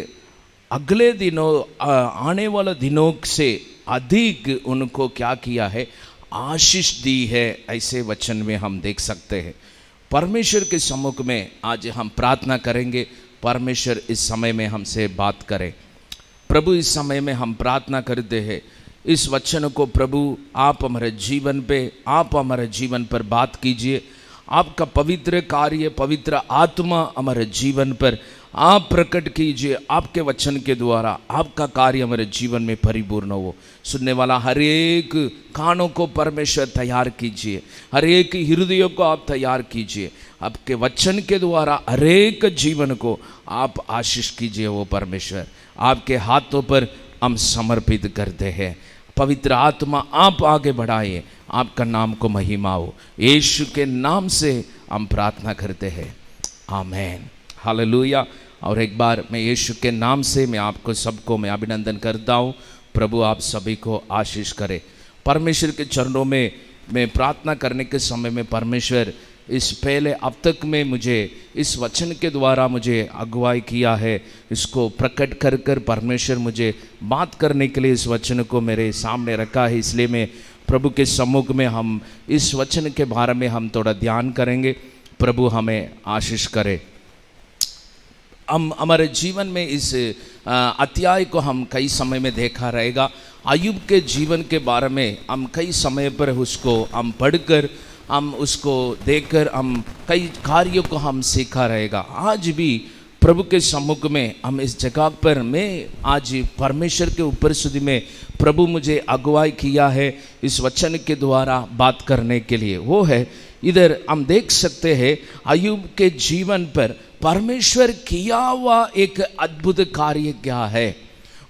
अगले दिनों आने वाले दिनों से अधिक उनको क्या किया है, आशीष दी है। ऐसे वचन में हम देख सकते हैं। परमेश्वर के सम्मुख में आज हम प्रार्थना करेंगे। परमेश्वर इस समय में हमसे बात करें। प्रभु इस समय में हम प्रार्थना करते हैं, इस वचन को प्रभु आप हमारे जीवन पे, आप हमारे जीवन पर बात कीजिए। आपका पवित्र कार्य, पवित्र आत्मा हमारे जीवन पर आप प्रकट कीजिए। आपके वचन के द्वारा आपका कार्य हमारे जीवन में परिपूर्ण हो। सुनने वाला हर एक कानों को परमेश्वर तैयार कीजिए, हर एक हृदय को आप तैयार कीजिए। आपके वचन के द्वारा हर एक जीवन को आप आशीष कीजिए। वो परमेश्वर आपके हाथों पर हम समर्पित करते हैं। पवित्र आत्मा आप आगे बढ़ाइए, आपका नाम को महिमा हो। यीशु के नाम से हम प्रार्थना करते हैं, आमीन, हालेलुया। और एक बार मैं यीशु के नाम से मैं आपको सबको मैं अभिनंदन करता हूँ। प्रभु आप सभी को आशीष करे। परमेश्वर के चरणों में मैं प्रार्थना करने के समय में परमेश्वर इस पहले अब तक में मुझे इस वचन के द्वारा मुझे अगुवाई किया है। इसको प्रकट कर कर परमेश्वर मुझे बात करने के लिए इस वचन को मेरे सामने रखा है। इसलिए मैं प्रभु के सम्मुख में हम इस वचन के बारे में हम थोड़ा ध्यान करेंगे। प्रभु हमें आशीष करे। हम हमारे जीवन में इस अध्याय को हम कई समय में देखा रहेगा। अय्यूब के जीवन के बारे में हम कई समय पर उसको हम पढ़कर हम उसको देखकर हम कई कार्यों को हम सीखा रहेगा। आज भी प्रभु के सम्मुख में हम इस जगह पर मैं आज परमेश्वर के ऊपर सुधी में प्रभु मुझे अगुवाई किया है इस वचन के द्वारा बात करने के लिए। वो है, इधर हम देख सकते हैं अय्यूब के जीवन पर परमेश्वर किया हुआ एक अद्भुत कार्य क्या है।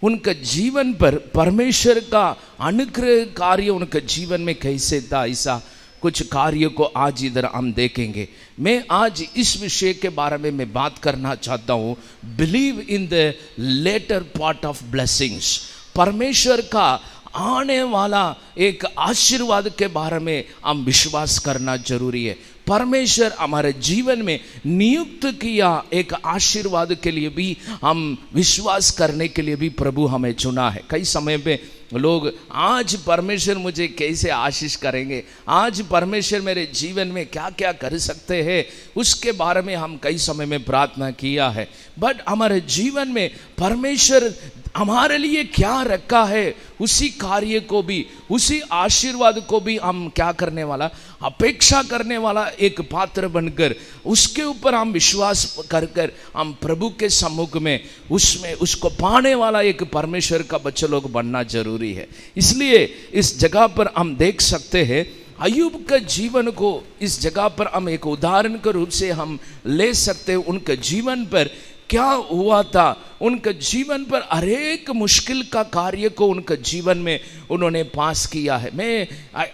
उनका जीवन पर परमेश्वर का अनुग्रह कार्य उनके जीवन में कैसे था, ऐसा कुछ कार्य को आज इधर हम देखेंगे। मैं आज इस विषय के बारे में मैं बात करना चाहता हूँ, believe in the latter part of blessings. परमेश्वर का आने वाला एक आशीर्वाद के बारे में हम विश्वास करना जरूरी है। परमेश्वर हमारे जीवन में नियुक्त किया एक आशीर्वाद के लिए भी हम विश्वास करने के लिए भी प्रभु हमें चुना है। कई समय पे लोग आज परमेश्वर मुझे कैसे आशीष करेंगे, आज परमेश्वर मेरे जीवन में क्या क्या कर सकते हैं, उसके बारे में हम कई समय में प्रार्थना किया है। बट हमारे जीवन में परमेश्वर हमारे लिए क्या रखा है, उसी कार्य को भी, उसी आशीर्वाद को भी हम क्या करने वाला, अपेक्षा करने वाला एक पात्र बनकर उसके ऊपर हम विश्वास कर कर हम प्रभु के सम्मुख में उसमें उसको पाने वाला एक परमेश्वर का बच्चा लोग बनना जरूरी है। इसलिए इस जगह पर हम देख सकते हैं अय्यूब का जीवन को इस जगह पर हम एक उदाहरण के रूप से हम ले सकते हैं। उनके जीवन पर क्या हुआ था, उनके जीवन पर हरेक मुश्किल का कार्य को उनके जीवन में उन्होंने पास किया है। मैं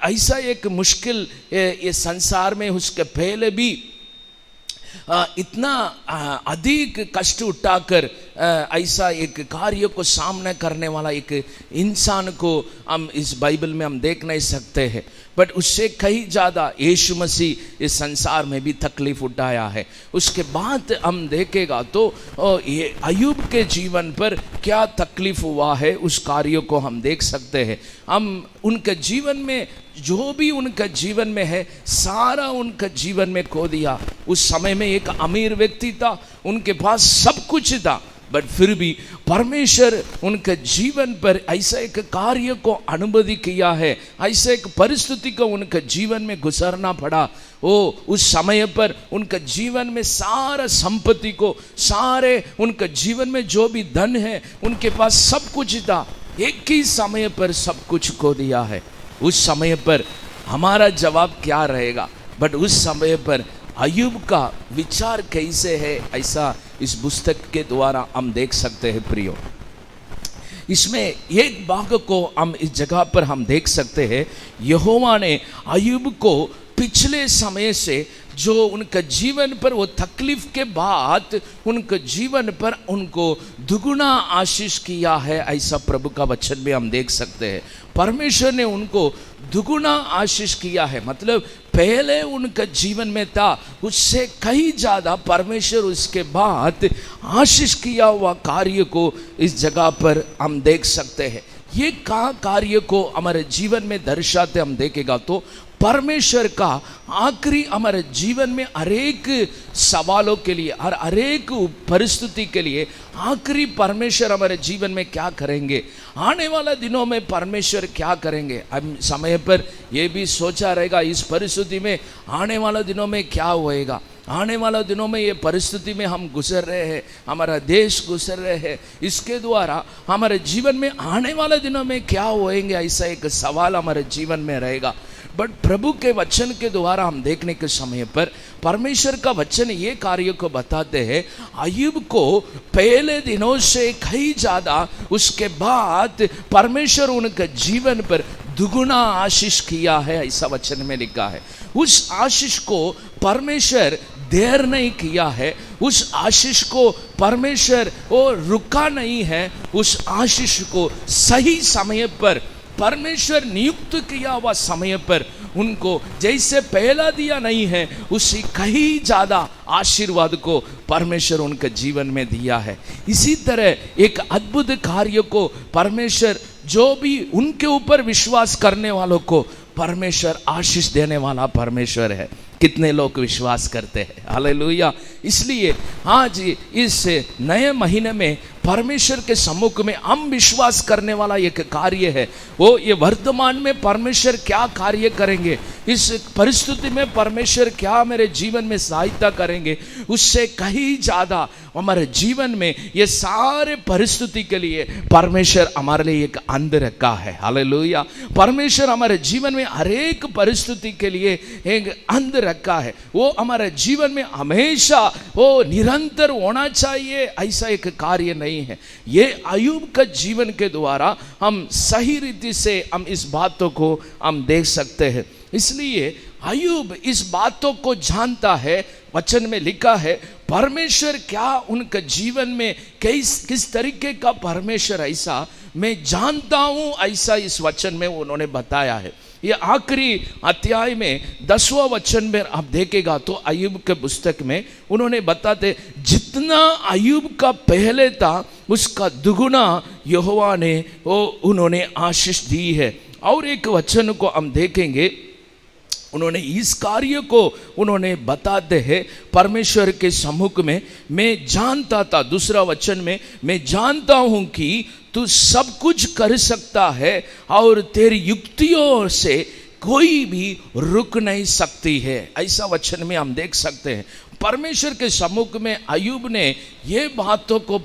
ऐसा एक मुश्किल ये संसार में उसके पहले भी इतना अधिक कष्ट उठाकर ऐसा एक कार्य को सामना करने वाला एक इंसान को हम इस बाइबल में हम देख नहीं सकते हैं, बट उससे कहीं ज़्यादा यीशु मसीह इस संसार में भी तकलीफ उठाया है। उसके बाद हम देखेगा तो ये अय्यूब के जीवन पर क्या तकलीफ हुआ है उस कार्य को हम देख सकते हैं। हम उनके जीवन में जो भी उनका जीवन में है सारा उनका जीवन में खो दिया। उस समय में एक अमीर व्यक्ति था, उनके पास सब कुछ था, बट फिर भी परमेश्वर उनके जीवन पर ऐसा एक कार्य को अनुमति किया है, ऐसा एक परिस्थिति को उनके जीवन में गुजरना पड़ा। उस समय पर उनके जीवन में सारा संपत्ति को, सारे उनके जीवन में जो भी धन है, उनके पास सब कुछ था, एक ही समय पर सब कुछ खो दिया है। उस समय पर हमारा जवाब क्या रहेगा? बट उस समय पर अय्यूब का विचार कैसे है, ऐसा इस पुस्तक के द्वारा हम देख सकते हैं। प्रियो, इसमें एक भाग को हम इस जगह पर हम देख सकते हैं, यहोवा ने अय्यूब को पिछले समय से जो उनका जीवन पर वो तकलीफ के बाद उनके जीवन पर उनको दुगुना आशीष किया है, ऐसा प्रभु का वचन में हम देख सकते हैं। परमेश्वर ने उनको दुगुना आशीष किया है, मतलब पहले उनका जीवन में था उससे कहीं ज़्यादा परमेश्वर उसके बाद आशीष किया हुआ कार्य को इस जगह पर हम देख सकते हैं। ये कार्य को हमारे जीवन में दर्शाते हम देखेगा तो परमेश्वर का आखिरी हमारे जीवन में हरेक सवालों के लिए और हरेक परिस्थिति के लिए आखिरी परमेश्वर हमारे जीवन में क्या करेंगे, आने वाला दिनों में परमेश्वर क्या करेंगे। हम समय पर यह भी सोचा रहेगा इस परिस्थिति में आने वाला दिनों में क्या होएगा, आने वाला दिनों में ये परिस्थिति में हम गुजर रहे हैं, हमारा देश गुजर रहे हैं, इसके द्वारा हमारे जीवन में आने वाले दिनों में क्या होएंगे, ऐसा एक सवाल हमारे जीवन में रहेगा। बट प्रभु के वचन के द्वारा हम देखने के समय पर परमेश्वर का वचन ये कार्य को बताते हैं, अय्यूब को पहले दिनों से कहीं ज़्यादा उसके बाद परमेश्वर उनके जीवन पर दुगुना आशीष किया है, ऐसा वचन में लिखा है। उस आशीष को परमेश्वर देर नहीं किया है, उस आशीष को परमेश्वर वो रुका नहीं है, उस आशीष को सही समय पर परमेश्वर नियुक्त किया हुआ समय पर उनको जैसे पहला दिया नहीं है, उसी कहीं ज़्यादा आशीर्वाद को परमेश्वर उनके जीवन में दिया है। इसी तरह एक अद्भुत कार्य को परमेश्वर जो भी उनके ऊपर विश्वास करने वालों को परमेश्वर आशीष देने वाला परमेश्वर है। कितने लोग विश्वास करते हैं? हालेलुया। इसलिए आज इस नए महीने में परमेश्वर के सम्मुख में हम विश्वास करने वाला एक कार्य है, वो ये वर्तमान में परमेश्वर क्या कार्य करेंगे, इस परिस्थिति में परमेश्वर क्या मेरे जीवन में सहायता करेंगे, उससे कहीं ज़्यादा हमारे जीवन में ये सारे परिस्थिति के लिए परमेश्वर हमारे लिए एक अंत रखा है। हालेलुया। परमेश्वर हमारे जीवन में हर एक परिस्थिति के लिए एक अंत रखा है, वो हमारे जीवन में हमेशा वो निरंतर होना चाहिए, ऐसा एक कार्य नहीं है। ये अय्यूब का जीवन के द्वारा हम सही रीति से हम इस बातों को हम देख सकते हैं। इसलिए अय्यूब इस बातों को जानता है, वचन में लिखा है परमेश्वर क्या उनके जीवन में किस तरीके का परमेश्वर ऐसा मैं जानता हूं, ऐसा इस वचन में उन्होंने बताया है। ये आखिरी अध्याय में 10वां वचन में आप देखेगा तो अय्यूब के पुस्तक में उन्होंने बताते जितना अय्यूब का पहले था उसका दुगुना यहोवा ने वो उन्होंने आशीष दी है। और एक वचन को हम देखेंगे, उन्होंने इस कार्य को उन्होंने बताते हैं परमेश्वर के सम्मुख में मैं जानता था, दूसरा वचन में मैं जानता हूं कि तू सब कुछ कर सकता है और तेरी युक्तियों से कोई भी रुक नहीं सकती है, ऐसा वचन में हम देख सकते हैं। परमेश्वर के सम्मुख में अय्यूब ने ये बातों को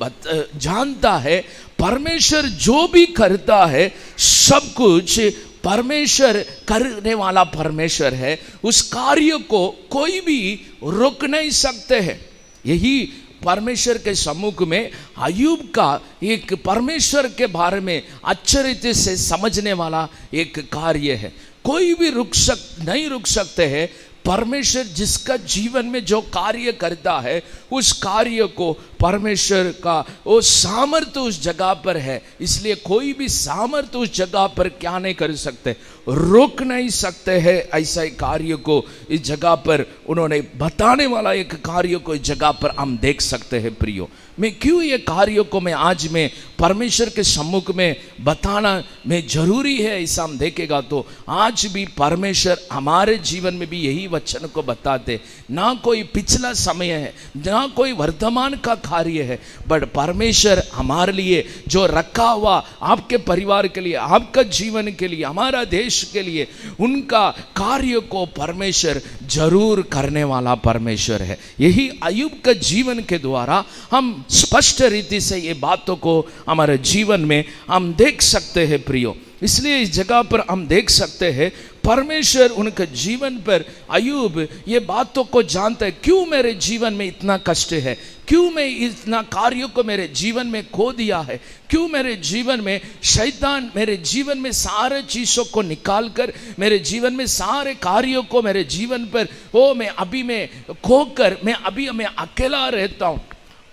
जानता है, परमेश्वर जो भी करता है सब कुछ परमेश्वर करने वाला परमेश्वर है, उस कार्य को कोई भी रोक नहीं सकते हैं। यही परमेश्वर के सम्मुख में अय्यूब का एक परमेश्वर के बारे में अच्छे रीति से समझने वाला एक कार्य है। कोई भी नहीं रुक सकते हैं। परमेश्वर जिसका जीवन में जो कार्य करता है उस कार्य को परमेश्वर का वो सामर्थ्य उस जगह पर है, इसलिए कोई भी सामर्थ्य उस जगह पर क्या नहीं कर सकते, रोक नहीं सकते हैं। ऐसा एक कार्य को इस जगह पर उन्होंने बताने वाला एक कार्य को इस जगह पर हम देख सकते हैं। प्रियो, मैं क्यों ये कार्यों को मैं आज में परमेश्वर के सम्मुख में बताना में जरूरी है, ऐसा हम देखेगा तो आज भी परमेश्वर हमारे जीवन में भी यही वचन को बताते। ना कोई पिछला समय है, ना कोई वर्तमान का कार्य है, बट परमेश्वर हमारे लिए जो रखा हुआ आपके परिवार के लिए, आपका जीवन के लिए, हमारा देश के लिए, उनका कार्य को परमेश्वर जरूर करने वाला परमेश्वर है। यही अय्यूब का जीवन के द्वारा हम स्पष्ट रीति से ये बातों को हमारे जीवन में हम देख सकते हैं। प्रियो, इसलिए इस जगह पर हम देख सकते हैं परमेश्वर उनके जीवन पर अय्यूब ये बातों को जानता है, क्यों मेरे जीवन में इतना कष्ट है, क्यों मैं इतना कार्यों को मेरे जीवन में खो दिया है, क्यों मेरे जीवन में शैतान मेरे जीवन में सारे चीज़ों को निकाल कर मेरे जीवन में सारे कार्यों को मेरे जीवन पर मैं अभी में खोकर मैं अकेला रहता हूँ।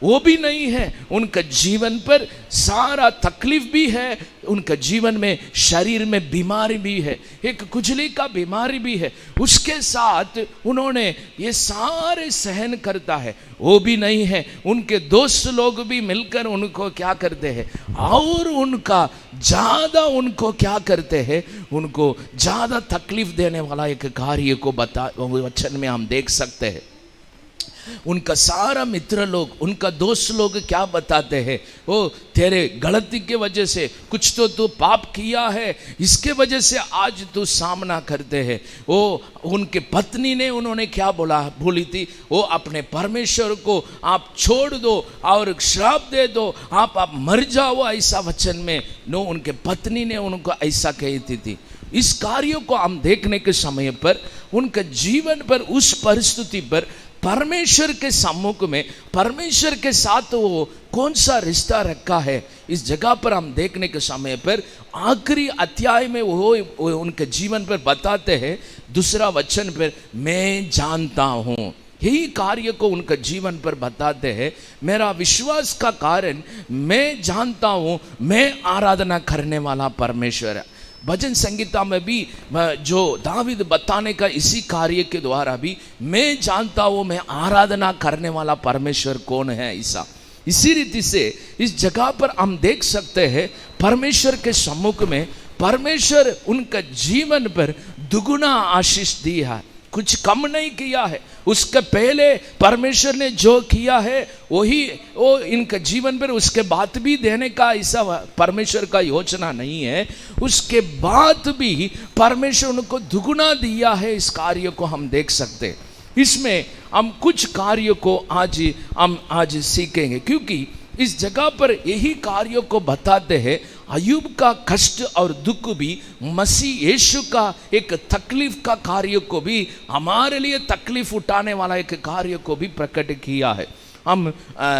वो भी नहीं है, उनका जीवन पर सारा तकलीफ भी है, उनका जीवन में शरीर में बीमारी भी है, एक खुजली का बीमारी भी है, उसके साथ उन्होंने ये सारे सहन करता है। वो भी नहीं है, उनके दोस्त लोग भी मिलकर उनको क्या करते हैं और उनका ज़्यादा उनको क्या करते हैं, उनको ज़्यादा तकलीफ देने वाला एक कार्य को वचन में हम देख सकते हैं। उनका सारा मित्र लोग, उनका दोस्त लोग क्या बताते हैं, वो तेरे गलती के वजह से कुछ तो तू पाप किया है, इसके वजह से आज तू सामना करते हैं। वो उनके पत्नी ने उन्होंने क्या बोली थी, वो अपने परमेश्वर को आप छोड़ दो और श्राप दे दो, आप मर जाओ, ऐसा वचन में उनके पत्नी ने उनको ऐसा कहती थी। इस कार्यों को हम देखने के समय पर उनके जीवन पर, उस परिस्थिति पर परमेश्वर के सम्मुख में परमेश्वर के साथ वो कौन सा रिश्ता रखा है, इस जगह पर हम देखने के समय पर आखिरी अध्याय में वो उनके जीवन पर बताते हैं। दूसरा वचन पर मैं जानता हूँ, यही कार्य को उनका जीवन पर बताते हैं। मेरा विश्वास का कारण मैं जानता हूँ, मैं आराधना करने वाला परमेश्वर है। भजन संगीता में भी जो दावीद बताने का इसी कार्य के द्वारा भी मैं जानता हूँ मैं आराधना करने वाला परमेश्वर कौन है, ऐसा इसी रीति से इस जगह पर हम देख सकते हैं परमेश्वर के सम्मुख में परमेश्वर उनका जीवन पर दुगुना आशीष दी है, कुछ कम नहीं किया है। उसके पहले परमेश्वर ने जो किया है वो इनके जीवन पर उसके बाद भी देने का ऐसा परमेश्वर का योजना नहीं है। उसके बाद भी परमेश्वर उनको दुगुना दिया है, इस कार्य को हम देख सकते हैं। इसमें हम कुछ कार्यों को आज सीखेंगे, क्योंकि इस जगह पर यही कार्यों को बताते हैं। अय्यूब का कष्ट और दुख भी मसीह यीशु का एक तकलीफ का कार्य को भी हमारे लिए तकलीफ उठाने वाला एक कार्य को भी प्रकट किया है। हम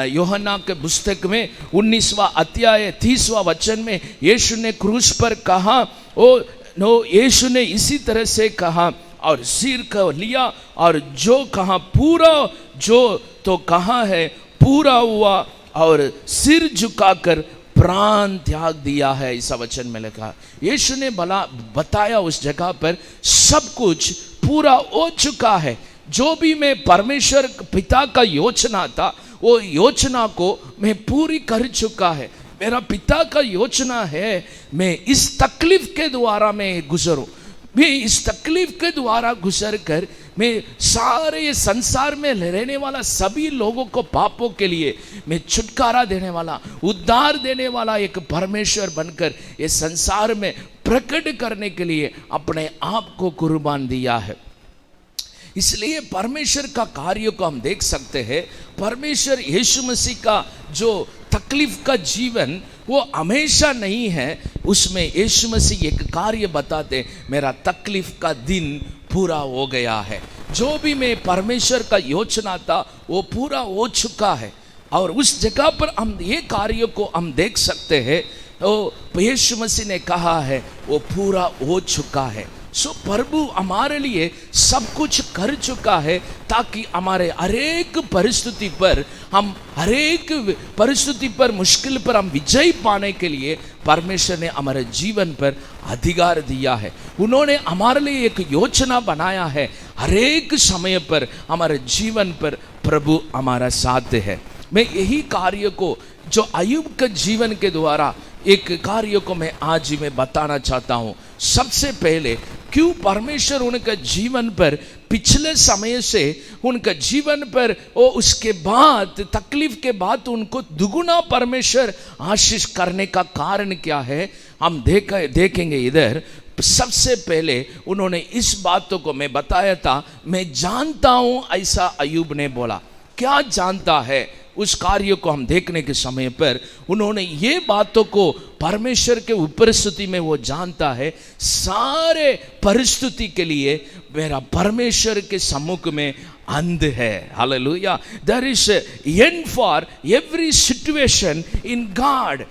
यूहन्ना के पुस्तक में 19वां अध्याय 30वां वचन में यीशु ने क्रूस पर कहा, यीशु ने इसी तरह से कहा और सिर को लिया और जो कहा पूरा, जो तो कहा है पूरा हुआ और सिर झुकाकर प्राण त्याग दिया है, ऐसा वचन में लिखा। यीशु ने बताया उस जगह पर सब कुछ पूरा हो चुका है। जो भी मैं परमेश्वर पिता का योजना था वो योजना को मैं पूरी कर चुका है। मेरा पिता का योजना है मैं इस तकलीफ के द्वारा मैं गुजरूं, मैं इस तकलीफ के द्वारा गुजर कर मैं सारे ये संसार में रहने वाला सभी लोगों को पापों के लिए मैं छुटकारा देने वाला, उद्धार देने वाला एक परमेश्वर बनकर ये संसार में प्रकट करने के लिए अपने आप को कुर्बान दिया है। इसलिए परमेश्वर का कार्य को हम देख सकते हैं। परमेश्वर यीशु मसीह का जो तकलीफ का जीवन वो हमेशा नहीं है, उसमें यीशु मसीह एक कार्य बताते, मेरा तकलीफ का दिन पूरा हो गया है। जो भी मैं परमेश्वर का योजना था वो पूरा हो चुका है। और उस जगह पर हम ये कार्य को हम देख सकते हैं। यीशु मसीह ने कहा है वो पूरा हो चुका है। सो प्रभु हमारे लिए सब कुछ कर चुका है ताकि हमारे हरेक परिस्थिति पर मुश्किल पर हम विजय पाने के लिए परमेश्वर ने हमारे जीवन पर अधिकार दिया है। उन्होंने हमारे लिए एक योजना बनाया है। हरेक समय पर हमारे जीवन पर प्रभु हमारा साथ है। मैं यही कार्य को जो अय्यूब के जीवन के द्वारा एक कार्य को मैं आज ही मैं बताना चाहता हूँ। सबसे पहले क्यों परमेश्वर उनका जीवन पर पिछले समय से उनका जीवन पर वो उसके बाद तकलीफ के बाद उनको दुगुना परमेश्वर आशीष करने का कारण क्या है हम देखेंगे इधर। सबसे पहले उन्होंने इस बातों को मैं बताया था, मैं जानता हूं ऐसा अय्यूब ने बोला। क्या जानता है? उस कार्य को हम देखने के समय पर उन्होंने ये बातों को परमेश्वर के उपस्थिति में वो जानता है, सारे परिस्थिति के लिए मेरा परमेश्वर के सम्मुख में अंध है। हालेलुया। There is end for every situation in God.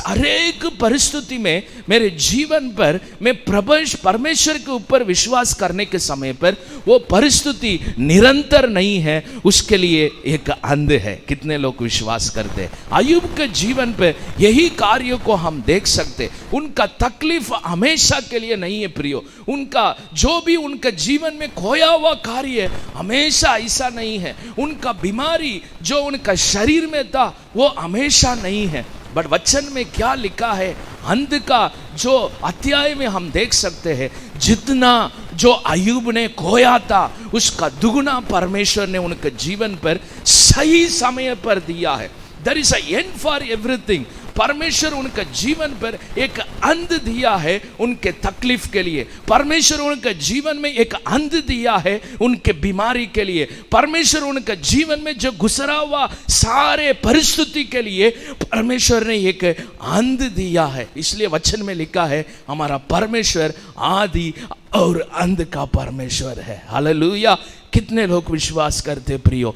हरेक परिस्थिति में मेरे जीवन पर मैं परमेश्वर के ऊपर विश्वास करने के समय पर वो परिस्थिति निरंतर नहीं है, उसके लिए एक अंध है। कितने लोग विश्वास करते हैं? अय्यूब के जीवन पे यही कार्य को हम देख सकते। उनका तकलीफ हमेशा के लिए नहीं है प्रियो। उनका जो भी उनका जीवन में खोया हुआ कार्य हमेशा ऐसा नहीं है। उनका बीमारी जो उनका शरीर में था वो हमेशा नहीं है। बट वचन में क्या लिखा है? अंध का जो अध्याय में हम देख सकते हैं, जितना जो अय्यूब ने खोया था उसका दुगुना परमेश्वर ने उनके जीवन पर सही समय पर दिया है। There is an end for everything। परमेश्वर उनका जीवन पर एक अंत दिया है उनके तकलीफ के लिए। परमेश्वर उनके जीवन में एक अंत दिया है उनके बीमारी के लिए। परमेश्वर उनके जीवन में जो गुजरा हुआ सारे परिस्थिति के लिए परमेश्वर ने एक अंत दिया है। इसलिए वचन में लिखा है हमारा परमेश्वर आदि और अंत का परमेश्वर है। हालेलुया। कितने लोग विश्वास करते प्रियो?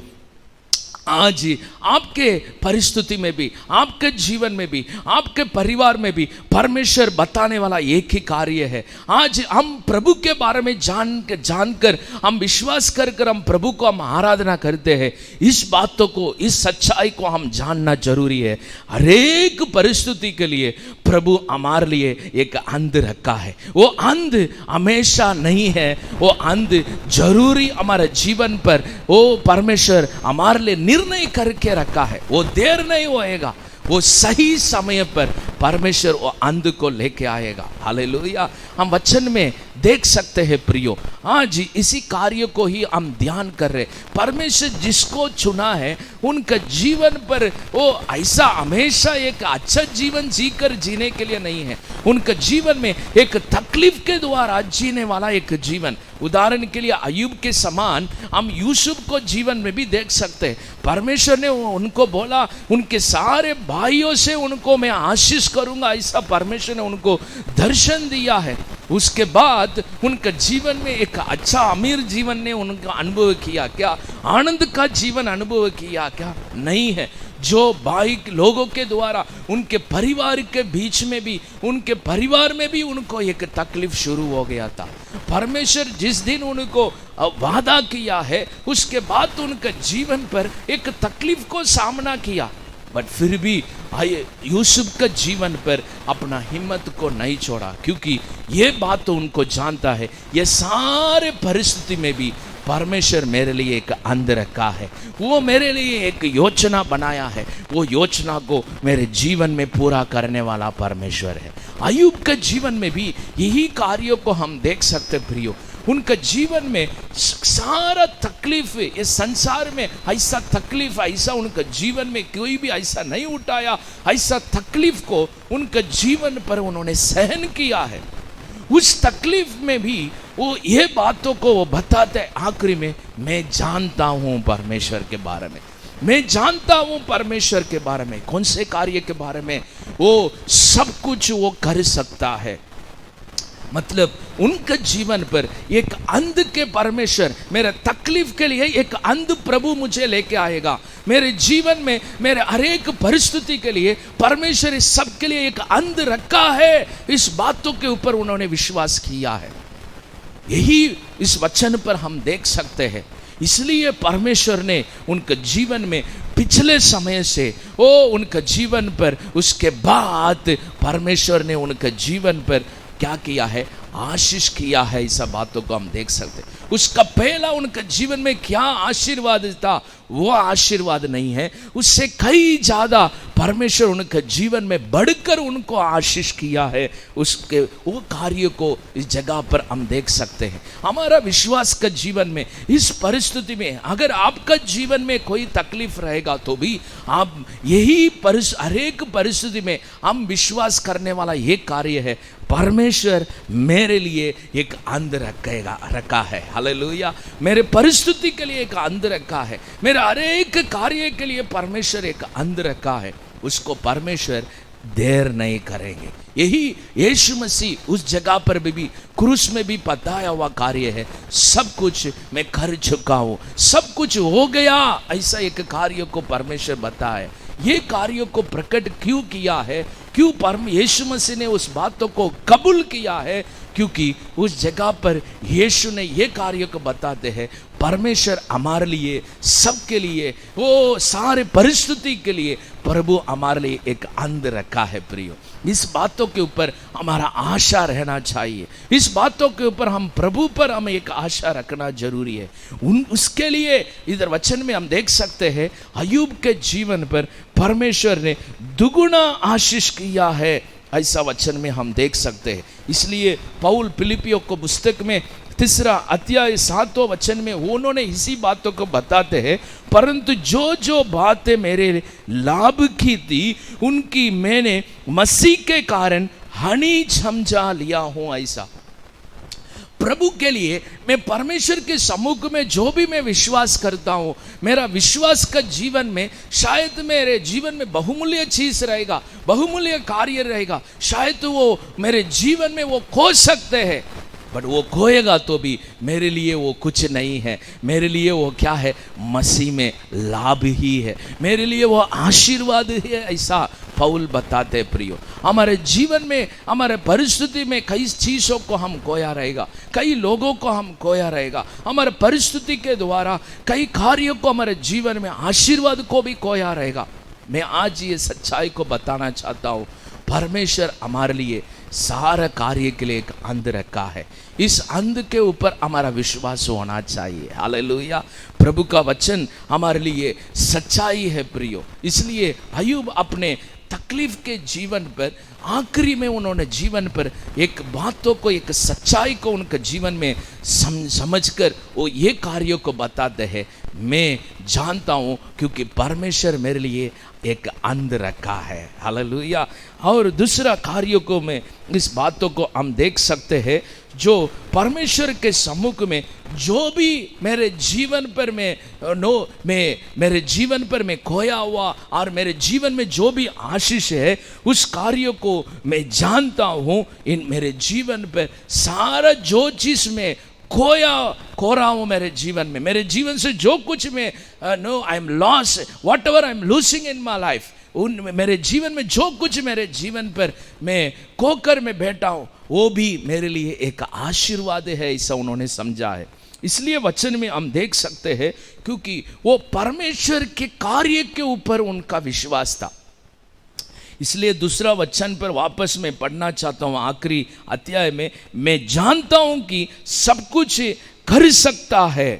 आज आपके परिस्थिति में भी, आपके जीवन में भी, आपके परिवार में भी परमेश्वर बताने वाला एक ही कार्य है। आज हम प्रभु के बारे में जानकर हम विश्वास कर हम प्रभु को हम आराधना करते हैं। इस बातों को, इस सच्चाई को हम जानना जरूरी है। हरेक परिस्थिति के लिए प्रभु हमारे लिए एक अंत रखा है। वो अंत हमेशा नहीं है, वो अंत जरूरी हमारे जीवन पर वो परमेश्वर हमारे लिए निर्णय करके रखा है। वो देर नहीं होएगा, वो सही समय पर परमेश्वर वो अंत को लेके आएगा। हालेलुया। हम वचन में देख सकते हैं प्रियो, आज इसी कार्य को ही हम ध्यान कर रहे। परमेश्वर जिसको चुना है उनका जीवन पर वो ऐसा हमेशा एक अच्छा जीवन जीकर जीने के लिए नहीं है। उनका जीवन में एक तकलीफ के द्वारा जीने वाला एक जीवन। उदाहरण के लिए अय्यूब के समान हम यूसुफ को जीवन में भी देख सकते हैं। परमेश्वर ने उनको बोला उनके सारे भाइयों से उनको मैं आशीष करूंगा, ऐसा परमेश्वर ने उनको दर्शन दिया है। उसके बाद उनका जीवन में एक अच्छा अमीर जीवन ने उनका अनुभव किया क्या? आनंद का जीवन अनुभव किया क्या? नहीं है। जो भाई लोगों के द्वारा उनके परिवार के बीच में भी, उनके परिवार में भी उनको एक तकलीफ शुरू हो गया था। परमेश्वर जिस दिन उनको वादा किया है उसके बाद उनके जीवन पर एक तकलीफ को सामना किया, बट फिर भी यूसुफ का जीवन पर अपना हिम्मत को नहीं छोड़ा, क्योंकि ये बात तो उनको जानता है ये सारे परिस्थिति में भी परमेश्वर मेरे लिए एक अंत रखा है। वो मेरे लिए एक योजना बनाया है, वो योजना को मेरे जीवन में पूरा करने वाला परमेश्वर है। अय्यूब के जीवन में भी यही कार्यों को हम देख सकते प्रियो। उनका जीवन में सारा तकलीफ, इस संसार में ऐसा तकलीफ, ऐसा उनका जीवन में कोई भी ऐसा नहीं उठाया, ऐसा तकलीफ को उनका जीवन पर उन्होंने सहन किया है। उस तकलीफ में भी वो ये बातों को वो बताते हैं आखिरी में, मैं जानता हूँ परमेश्वर के बारे में, मैं जानता हूँ परमेश्वर के बारे में। कौन से कार्य के बारे में? वो सब कुछ वो कर सकता है। मतलब उनके जीवन पर एक अंत के परमेश्वर, मेरे तकलीफ के लिए एक अंत प्रभु मुझे लेके आएगा। मेरे जीवन में मेरे हर एक परिस्थिति के लिए परमेश्वर इस सब के लिए एक अंत रखा है। इस बातों के ऊपर उन्होंने विश्वास किया है। यही इस वचन पर हम देख सकते हैं। इसलिए परमेश्वर ने उनके जीवन में पिछले समय से उनके जीवन पर, उसके बाद परमेश्वर ने उनके जीवन पर क्या किया है, आशीष किया है। इस बातों को हम देख सकते हैं। उसका पहला उनके जीवन में क्या आशीर्वाद था, वो आशीर्वाद नहीं है, उससे कई ज्यादा परमेश्वर उनके जीवन में बढ़कर उनको आशीष किया है। उसके वो कार्य को इस जगह पर हम देख सकते हैं। हमारा विश्वास का जीवन में इस परिस्थिति में, अगर आपका जीवन में कोई तकलीफ रहेगा तो भी आप यही हर एक परिस्थिति में हम विश्वास करने वाला ये कार्य है, परमेश्वर मेरे लिए एक अंध रखा है। हालेलुया। मेरे परिस्थिति के लिए एक अंध रखा है, मेरे हर एक कार्य के लिए परमेश्वर एक अंध रखा है। उसको परमेश्वर देर नहीं करेंगे। यही यीशु मसीह उस जगह पर भी क्रूस में भी बताया हुआ कार्य है। सब कुछ मैं कर चुका हूँ, सब कुछ हो गया, ऐसा एक कार्य को परमेश्वर बताया। ये कार्य को प्रकट क्यों किया है, क्यों यीशु मसीह ने उस बातों को कबूल किया है, क्योंकि उस जगह पर यीशु ने ये कार्य को बताते हैं, परमेश्वर हमारे लिए, सबके लिए, वो सारे परिस्थिति के लिए प्रभु हमारे लिए एक अंध रखा है। प्रियो, इस बातों के ऊपर हमारा आशा रहना चाहिए। इस बातों के ऊपर हम प्रभु पर हम एक आशा रखना जरूरी है। उसके लिए इधर वचन में हम देख सकते हैं, अय्यूब के जीवन पर परमेश्वर ने दुगुना आशीष किया है, ऐसा वचन में हम देख सकते हैं। इसलिए पौल फिलिपियों को पुस्तक में 3 अध्याय 7 वचन में उन्होंने इसी बातों को बताते हैं, परंतु जो जो बातें मेरे लाभ की थी उनकी मैंने मसीह के कारण हानि समझा लिया हूं। ऐसा प्रभु के लिए मैं परमेश्वर के सम्मुख में जो भी मैं विश्वास करता हूँ, मेरा विश्वास का जीवन में शायद मेरे जीवन में बहुमूल्य चीज रहेगा, बहुमूल्य कार्य रहेगा, शायद वो मेरे जीवन में वो खो सकते हैं, बट वो खोएगा तो भी मेरे लिए वो कुछ नहीं है। मेरे लिए वो क्या है, मसीह में लाभ ही है, मेरे लिए वो आशीर्वाद है। ऐसा पौल बताते। प्रियो, हमारे जीवन में, हमारे परिस्थिति में कई चीज़ों को हम खोया रहेगा, कई लोगों को हम खोया रहेगा, हमारे परिस्थिति के द्वारा कई कार्यों को, हमारे जीवन में आशीर्वाद को भी खोया रहेगा। मैं आज ये सच्चाई को बताना चाहता हूँ, परमेश्वर हमारे लिए सारा कार्य के लिए एक अंध रखा है। इस अंध के ऊपर हमारा विश्वास होना चाहिए। हालेलुया। प्रभु का वचन हमारे लिए सच्चाई है। प्रियो, इसलिए अय्यूब अपने तकलीफ के जीवन पर आखिरी में उन्होंने जीवन पर एक बातों को, एक सच्चाई को उनके जीवन में समझकर वो ये कार्यों को बताते हैं, मैं जानता हूँ क्योंकि परमेश्वर मेरे लिए एक अंध रखा है। हालेलुया। और दूसरा कार्यों को में इस बातों को हम देख सकते हैं, जो परमेश्वर के सम्मुख में जो भी मेरे जीवन पर मेरे जीवन पर मैं खोया हुआ और मेरे जीवन में जो भी आशीष है, उस कार्य को मैं जानता हूँ। इन मेरे जीवन पर सारा जो चीज़ में खो रहा हूँ मेरे जीवन में, मेरे जीवन से जो कुछ मैं I am loss, what ever I am losing in my life, मेरे जीवन में जो कुछ मेरे जीवन पर मैं खोकर मैं बैठा हूँ, वो भी मेरे लिए एक आशीर्वाद है, ऐसा उन्होंने समझा है। इसलिए वचन में हम देख सकते हैं, क्योंकि वो परमेश्वर के कार्य के ऊपर उनका विश्वास था। इसलिए दूसरा वचन पर वापस मैं पढ़ना चाहता हूँ, आखिरी अध्याय में, मैं जानता हूँ कि सब कुछ कर सकता है,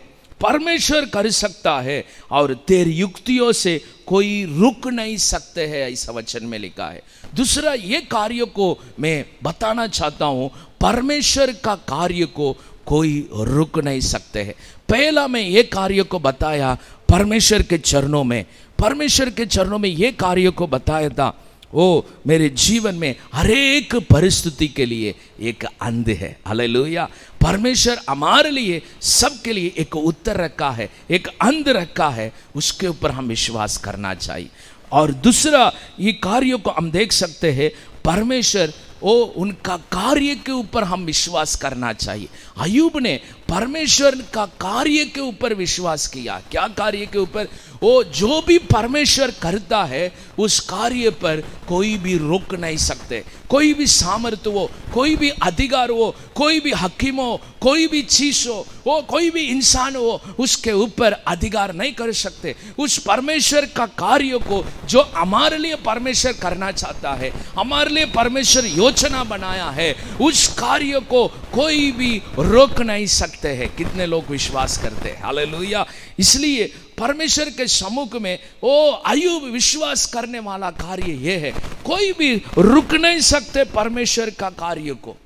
परमेश्वर कर सकता है और तेरी युक्तियों से कोई रुक नहीं सकते हैं, ऐसा वचन में लिखा है। दूसरा ये कार्य को मैं बताना चाहता हूँ, परमेश्वर का कार्य को कोई रुक नहीं सकते हैं। पहला मैं ये कार्य को बताया परमेश्वर के चरणों में, परमेश्वर के चरणों में ये कार्य को बताया था, वो मेरे जीवन में हर एक परिस्थिति के लिए एक अंध है। हालेलुया। परमेश्वर हमारे लिए, सबके लिए एक उत्तर रखा है, एक अंध रखा है, उसके ऊपर हम विश्वास करना चाहिए। और दूसरा ये कार्यों को हम देख सकते हैं, परमेश्वर वो उनका कार्य के ऊपर हम विश्वास करना चाहिए। अय्यूब ने परमेश्वर का कार्य के ऊपर विश्वास किया। क्या कार्य के ऊपर? वो जो भी परमेश्वर करता है उस कार्य पर कोई भी रोक नहीं सकते। कोई भी सामर्थ्य हो, कोई भी अधिकार हो, कोई भी हकीम हो, कोई भी चीज हो, वो कोई भी इंसान हो, उसके ऊपर अधिकार नहीं कर सकते। उस परमेश्वर का कार्य को जो हमारे लिए परमेश्वर करना चाहता है, हमारे लिए परमेश्वर योजना बनाया है, उस कार्य को कोई भी रोक नहीं सकते हैं। कितने लोग विश्वास करते हैं? हालेलुया। इसलिए परमेश्वर के सम्मुख में वो अय्यूब विश्वास करने वाला कार्य ये है, कोई भी रुक नहीं सकते परमेश्वर का कार्य को।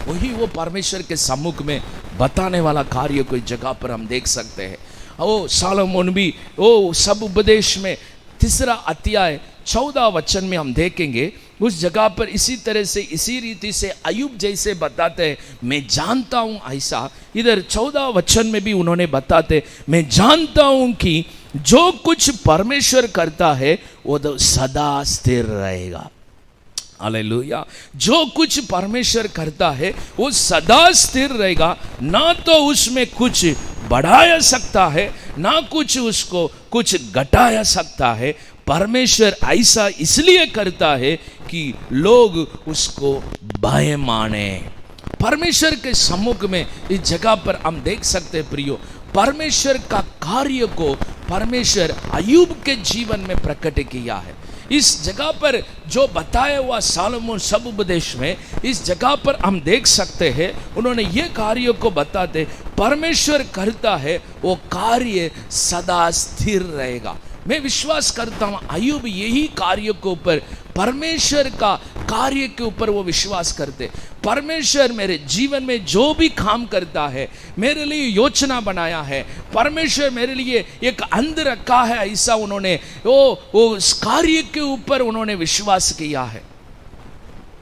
वही वो परमेश्वर के सम्मुख में बताने वाला कार्य को इस जगह पर हम देख सकते हैं। वो सालोमोन भी वो सब उपदेश में 3 अध्याय 14 वचन में हम देखेंगे, उस जगह पर इसी तरह से इसी रीति से अय्यूब जैसे बताते हैं, मैं जानता हूं ऐसा। इधर 14 वचन में भी उन्होंने बताते, मैं जानता हूं कि जो कुछ परमेश्वर करता है वो तो सदा स्थिर रहेगा। हालेलुया। जो कुछ परमेश्वर करता है वो सदा स्थिर रहेगा, ना तो उसमें कुछ बढ़ाया सकता है, ना कुछ उसको कुछ घटाया सकता है। परमेश्वर ऐसा इसलिए करता है कि लोग उसको भय माने। परमेश्वर के सम्मुख में इस जगह पर हम देख सकते हैं प्रियो, परमेश्वर का कार्य को परमेश्वर अय्यूब के जीवन में प्रकट किया है। इस जगह पर जो बताया हुआ सालोमोन सब उपदेश में, इस जगह पर हम देख सकते हैं उन्होंने ये कार्य को बताते, परमेश्वर करता है वो कार्य सदा स्थिर रहेगा। मैं विश्वास करता हूँ अय्यूब यही कार्य के ऊपर, परमेश्वर का कार्य के ऊपर वो विश्वास करते। परमेश्वर मेरे जीवन में जो भी काम करता है, मेरे लिए योजना बनाया है, परमेश्वर मेरे लिए एक अंध रखा है, ऐसा उन्होंने वो उस कार्य के ऊपर उन्होंने विश्वास किया है।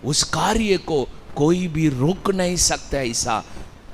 उस कार्य को कोई भी रोक नहीं सकता, ऐसा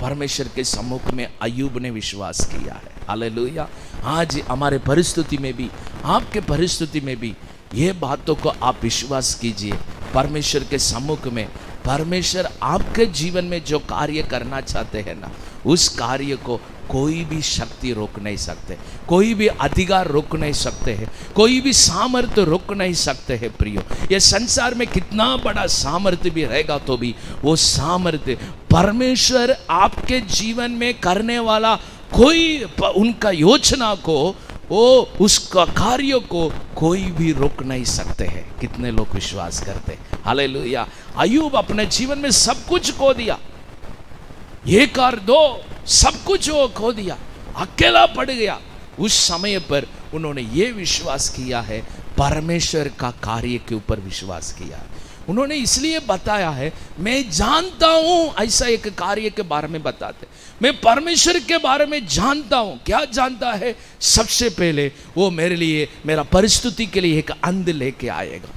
परमेश्वर के सम्मुख में अय्यूब ने विश्वास किया है। हालेलुया। आज हमारे परिस्थिति में भी, आपके परिस्थिति में भी ये बातों को आप विश्वास कीजिए। परमेश्वर के सम्मुख में परमेश्वर आपके जीवन में जो कार्य करना चाहते हैं ना, उस कार्य को कोई भी शक्ति रोक नहीं सकते, कोई भी अधिकार रोक नहीं सकते हैं, कोई भी सामर्थ्य रोक नहीं सकते हैं प्रियो। ये संसार में कितना बड़ा सामर्थ्य भी रहेगा तो भी वो सामर्थ्य परमेश्वर आपके जीवन में करने वाला कोई उनका योजना को, वो उसका कार्य को कोई भी रोक नहीं सकते हैं। कितने लोग विश्वास करते हैं? हालेलुया। अय्यूब अपने जीवन में सब कुछ खो दिया, एक और दो सब कुछ वो खो दिया, अकेला पड़ गया। उस समय पर उन्होंने ये विश्वास किया है, परमेश्वर का कार्य के ऊपर विश्वास किया है। उन्होंने इसलिए बताया है, मैं जानता हूं, ऐसा एक कार्य के बारे में बताते, मैं परमेश्वर के बारे में जानता हूं। क्या जानता है? सबसे पहले वो मेरे लिए, मेरा परिस्थिति के लिए एक अंध लेके आएगा।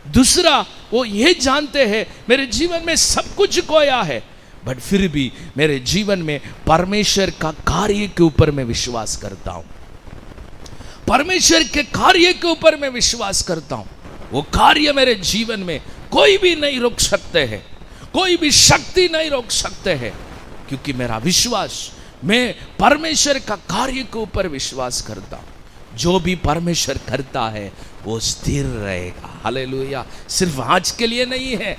दूसरा वो ये जानते हैं मेरे जीवन में सब कुछ खोया है, बट फिर भी मेरे जीवन में परमेश्वर का कार्य के ऊपर मैं विश्वास करता हूं। परमेश्वर के कार्य के ऊपर मैं विश्वास करता हूं। वो कार्य मेरे जीवन में कोई भी नहीं रोक सकते हैं, कोई भी शक्ति नहीं रोक सकते हैं, क्योंकि मेरा विश्वास, मैं परमेश्वर का कार्य के ऊपर विश्वास करता हूं। जो भी परमेश्वर करता है वो स्थिर रहेगा। हालेलुया। सिर्फ आज के लिए नहीं है,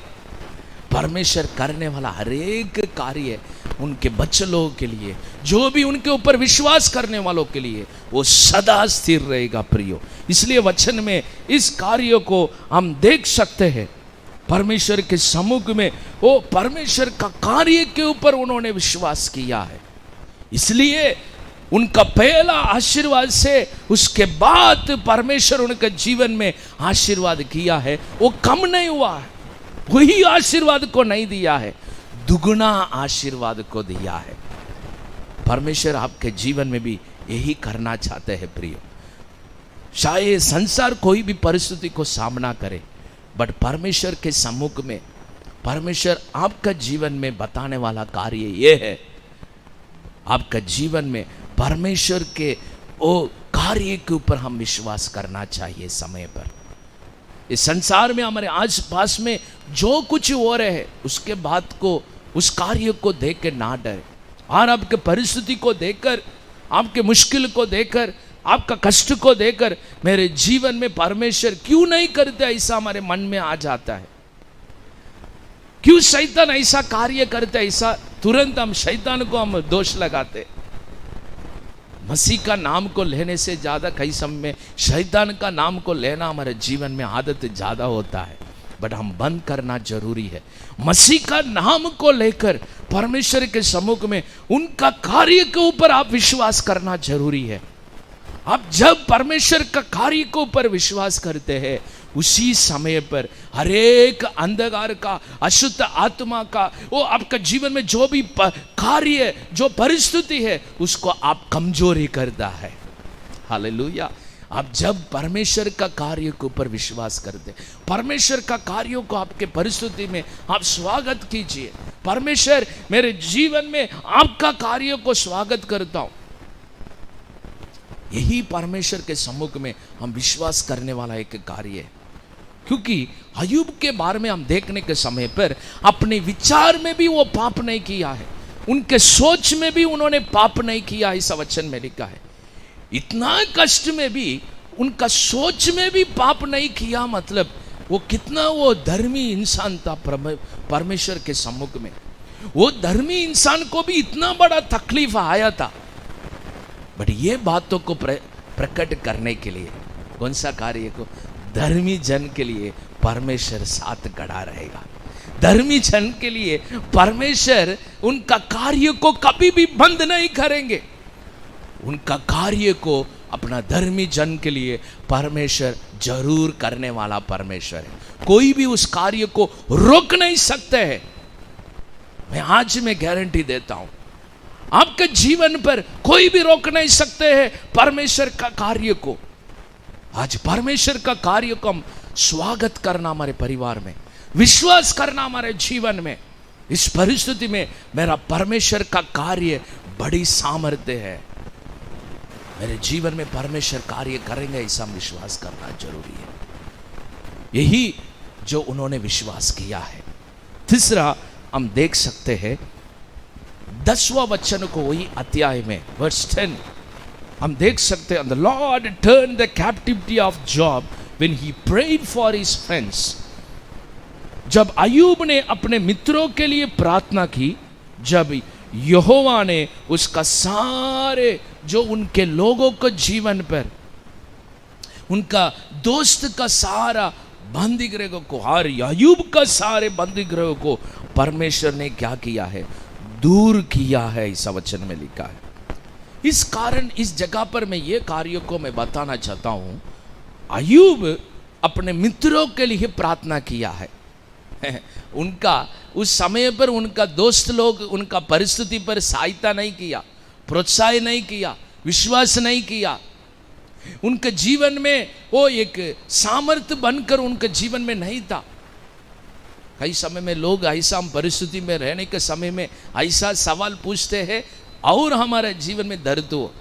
परमेश्वर करने वाला हर एक कार्य उनके बच्चे लोगों के लिए, जो भी उनके ऊपर विश्वास करने वालों के लिए, वो सदा स्थिर रहेगा प्रियो। इसलिए वचन में इस कार्य को हम देख सकते हैं। परमेश्वर के सम्मुख में वो परमेश्वर का कार्य के ऊपर उन्होंने विश्वास किया है, इसलिए उनका पहला आशीर्वाद से उसके बाद परमेश्वर उनके जीवन में आशीर्वाद किया है, वो कम नहीं हुआ है, वही आशीर्वाद को नहीं दिया है, दुगुना आशीर्वाद को दिया है। परमेश्वर आपके जीवन में भी यही करना चाहते हैं प्रियो। शायद संसार कोई भी परिस्थिति को सामना करे, बट परमेश्वर के सम्मुख में परमेश्वर आपका जीवन में बताने वाला कार्य ये है, आपका जीवन में परमेश्वर के वो कार्य के ऊपर हम विश्वास करना चाहिए समय पर। इस संसार में हमारे आस पास में जो कुछ हो रहे है, उसके बाद को, उस कार्य को देख के ना डरे। और आपके परिस्थिति को देखकर, आपके मुश्किल को देखकर, आपका कष्ट को देखकर मेरे जीवन में परमेश्वर क्यों नहीं करते, ऐसा हमारे मन में आ जाता है। क्यों शैतान ऐसा कार्य करते, ऐसा तुरंत हम शैतान को हम दोष लगाते। मसीह का नाम को लेने से ज्यादा कई समय में शैतान का नाम को लेना हमारे जीवन में आदत ज्यादा होता है, बट हम बंद करना जरूरी है। मसीह का नाम को लेकर परमेश्वर के सम्मुख में उनका कार्य के ऊपर आप विश्वास करना जरूरी है। आप जब परमेश्वर का कार्य के ऊपर विश्वास करते हैं, उसी समय पर हरेक अंधकार का, अशुद्ध आत्मा का, वो आपका जीवन में जो भी कार्य, जो परिस्थिति है, उसको आप कमजोरी करता है। हालेलुया। आप जब परमेश्वर का कार्य के ऊपर विश्वास करते, परमेश्वर का कार्यों को आपके परिस्थिति में आप स्वागत कीजिए। परमेश्वर मेरे जीवन में आपका कार्य को स्वागत करता हूं, यही परमेश्वर के सम्मुख में हम विश्वास करने वाला एक कार्य है। क्योंकि अय्यूब के बारे में हम देखने के समय पर अपने विचार में भी वो पाप नहीं किया है, उनके सोच में भी उन्होंने पाप नहीं किया, ऐसा वचन में लिखा है। इतना कष्ट में भी उनका सोच में भी पाप नहीं किया, मतलब वो कितना वो धर्मी इंसान था परमेश्वर के सम्मुख में। वो धर्मी इंसान को भी इतना बड़ा तकलीफ आया था, बट ये बातों को प्रकट करने के लिए कौन सा कार्य को, धर्मी जन के लिए परमेश्वर साथ खड़ा रहेगा। धर्मी जन के लिए परमेश्वर उनका कार्य को कभी भी बंद नहीं करेंगे। उनका कार्य को अपना धर्मी जन के लिए परमेश्वर जरूर करने वाला परमेश्वर है। कोई भी उस कार्य को रोक नहीं सकते हैं। मैं गारंटी देता हूं, आपके जीवन पर कोई भी रोक नहीं सकते हैं परमेश्वर का कार्य को। आज परमेश्वर का कार्य को हम स्वागत करना हमारे परिवार में, विश्वास करना हमारे जीवन में। इस परिस्थिति में मेरा परमेश्वर का कार्य बड़ी सामर्थ्य है, मेरे जीवन में परमेश्वर कार्य करेंगे, ऐसा विश्वास करना जरूरी है। यही जो उन्होंने विश्वास किया है। तीसरा हम देख सकते हैं 10वां वचन को, वही अध्याय में वर्स 10 हम देख सकते हैं, the Lord turned the captivity of Job when he prayed for his friends। जब अय्यूब ने अपने मित्रों के लिए प्रार्थना की, जब यहोवा ने उसका सारे जो उनके लोगों को जीवन पर, उनका दोस्त का सारा बंदी गृह को और अय्यूब का सारे बंदी गृह को परमेश्वर ने क्या किया है, दूर किया है, इस वचन में लिखा है। इस कारण इस जगह पर मैं ये कार्यों को मैं बताना चाहता हूं, अय्यूब अपने मित्रों के लिए प्रार्थना किया है। उनका उस समय पर उनका दोस्त लोग उनका परिस्थिति पर सहायता नहीं किया, प्रोत्साहन नहीं किया, विश्वास नहीं किया। उनके जीवन में वो एक सामर्थ्य बनकर उनके जीवन में नहीं था। कई समय में लोग ऐसा परिस्थिति में रहने के समय में ऐसा सवाल पूछते हैं और हमारे जीवन में दर्द हो